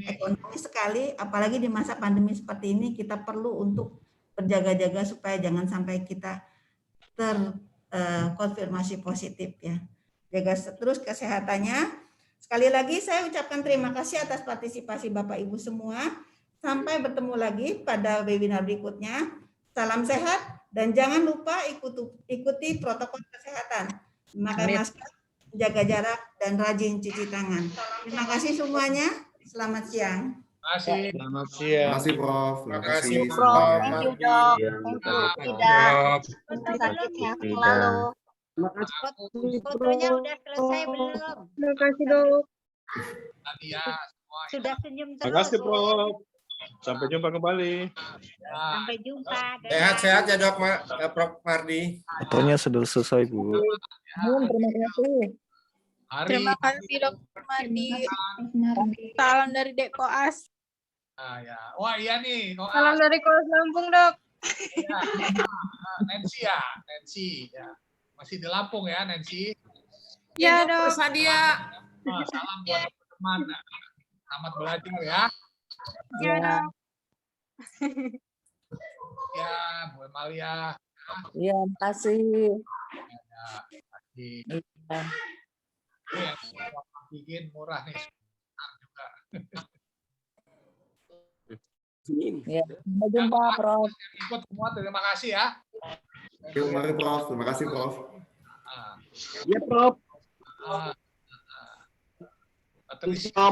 ekonomis sekali. Apalagi di masa pandemi seperti ini kita perlu untuk berjaga-jaga supaya jangan sampai kita terkonfirmasi positif ya. Jaga terus kesehatannya. Sekali lagi saya ucapkan terima kasih atas partisipasi Bapak Ibu semua. Sampai bertemu lagi pada webinar berikutnya. Salam sehat dan jangan lupa ikuti protokol kesehatan. memakai masker, jaga jarak, dan rajin cuci tangan. Terima kasih semuanya. Selamat siang. Terima kasih. Selamat siang. Terima kasih, Prof. Terima kasih, Prof. semuanya. Thank you, Dok. Thank you, Frida. Sakit sehat selalu. Terima kasih. Fotonya udah selesai belum? Terima kasih, Dok. Tadi ya semua. Sudah senyum terus. Terima kasih, Prof. Sampai jumpa kembali. Sampai jumpa. Sehat-sehat ya dok, Prof. Mardi. Fotonya sudah selesai, Bu. Terima kasih. Terima kasih Dr. Mardi. Salam dari Dek Koas. Ya. Wah iya nih. Salam dari Koas Lampung, Dok. Ya. Nancy ya, Nancy. Ya. Masih di Lampung ya, Nancy. Ya, Dok. Sadia. Salam buat teman-teman. Selamat belajar ya. Ya, Dok. Ya, Bu Emalia. Iya, makasih. Ya, makasih. Iya. Yang bikin murah nih juga. Ya, sampai jumpa, Prof. Ikut semua, terima kasih ya. Yuk, mari Prof. Terima kasih, Prof. Iya, Prof. Patricia.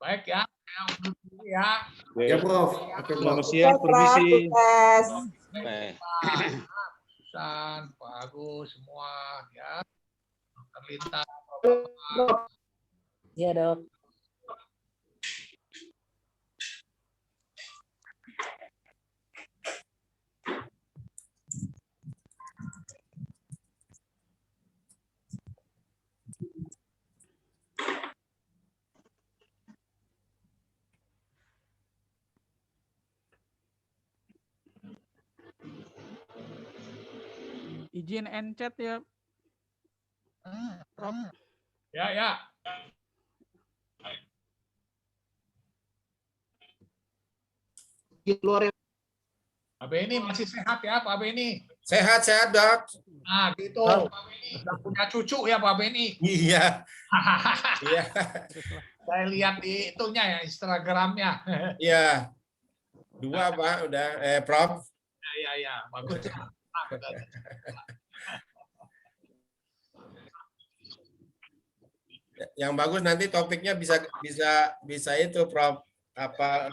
Baik ya, saya undur dulu ya. Ya, Prof. Selamat siang, permisi. Susan, Pak Agus, semua ya. Dr. Linta. Iya, Dok. Izin chat ya, Prof. Ya, ya. Pak Beni masih sehat ya, Pak Beni? Sehat-sehat, Dok. Nah, gitu. Udah punya cucu ya, Pak Beni? Iya. Iya. Saya lihat di itunya ya, Instagramnya. Iya. 2, Pak, udah. Prof. Ya, bagus. Yang bagus nanti topiknya bisa itu, Prof. Apa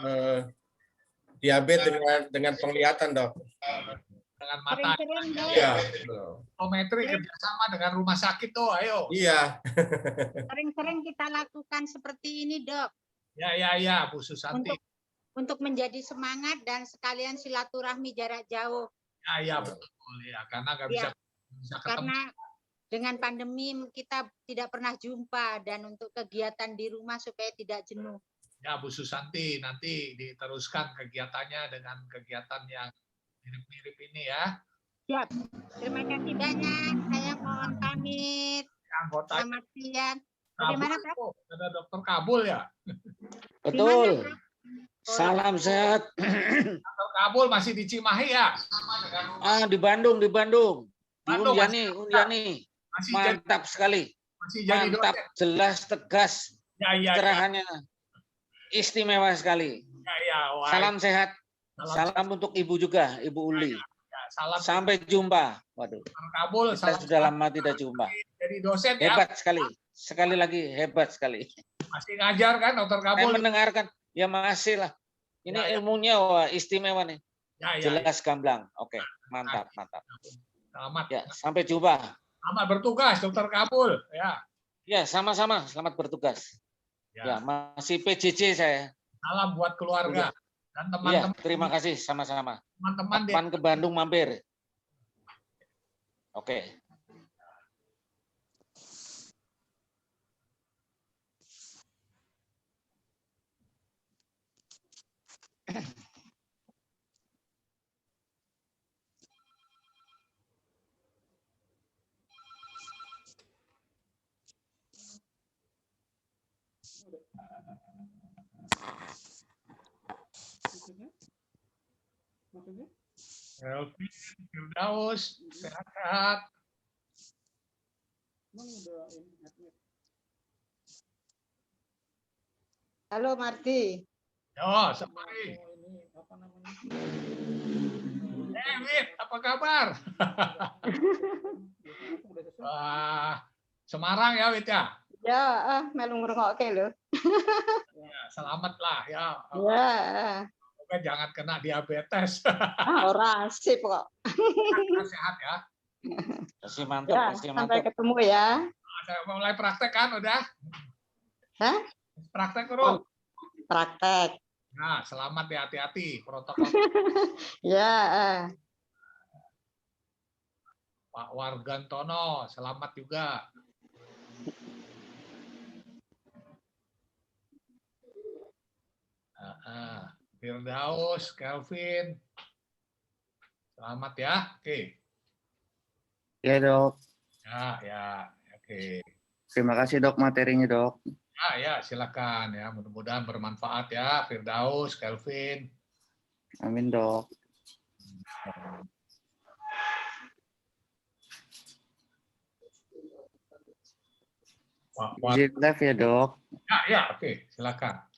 diabetes dengan penglihatan, Dok. Dengan mata. Iya. Optometri kerjasama dengan rumah sakit tuh, ayo. Iya. Sering-sering kita lakukan seperti ini, Dok. Ya, Bu Susanti. Untuk menjadi semangat dan sekalian silaturahmi jarak jauh. Ya, betul ya, karena nggak bisa ketemu. Karena dengan pandemi kita tidak pernah jumpa, dan untuk kegiatan di rumah supaya tidak jenuh. Ya, Bu Susanti, nanti diteruskan kegiatannya dengan kegiatan yang mirip-mirip ini ya. Siap. Terima kasih banyak. Saya mohon pamit. Anggota. Selamat siang. Bagaimana, Prof? Ada Dokter Kabul ya? Betul. Salam sehat. Dokter Kabul masih di Cimahi ya? Di Bandung. Di Unjani. Masih Mantap sekali. Masih jadi mantap, dosen. jelas, tegas. Ya. Cerahannya istimewa sekali. Ya. Salam sehat. Salam untuk Ibu juga, Ibu Uli. Salam. Sampai jumpa. Waduh. Kabul, kita sudah lama tidak jumpa. Jadi dosen ya. Hebat sekali. Sekali lagi hebat sekali. Masih ngajar kan, Dokter Kabul? Saya mendengarkan. Ya masih lah. Ini ilmunya wah, istimewa nih. Jelas gamblang. Oke, mantap. Selamat. Ya, sampai jumpa. Selamat bertugas, Dokter Kabul. Ya, sama-sama. Selamat bertugas. Ya, masih PJJ saya. Salam buat keluarga dan teman-teman. Ya, terima kasih sama-sama. Teman-teman ke Bandung mampir. Oke. Elvi, Firdaus, sehat-sehat. Halo, Marti. Yo, Separi. Wit, apa kabar? Wah, Semarang ya, Wit ya? Ya, melu ngrungokke lho. Ya, selamat lah ya. Ya. Semoga jangan kena diabetes. Ora sip kok. Sehat ya. Kasih mantap, Ya, kasih sampai mantap. ketemu ya. Saya mulai praktek kan udah? Hah? Praktek bro. Praktek. Nah, selamat ya, hati-hati protokol. Ya. Pak Wargantono, selamat juga. Firdaus, Kelvin, selamat ya. Oke. Ya dok. Ya, oke. Terima kasih dok materinya dok. Ya, silakan ya. Mudah-mudahan bermanfaat ya, Firdaus, Kelvin. Amin dok. Izin live ya dok. Ya, oke. Silakan.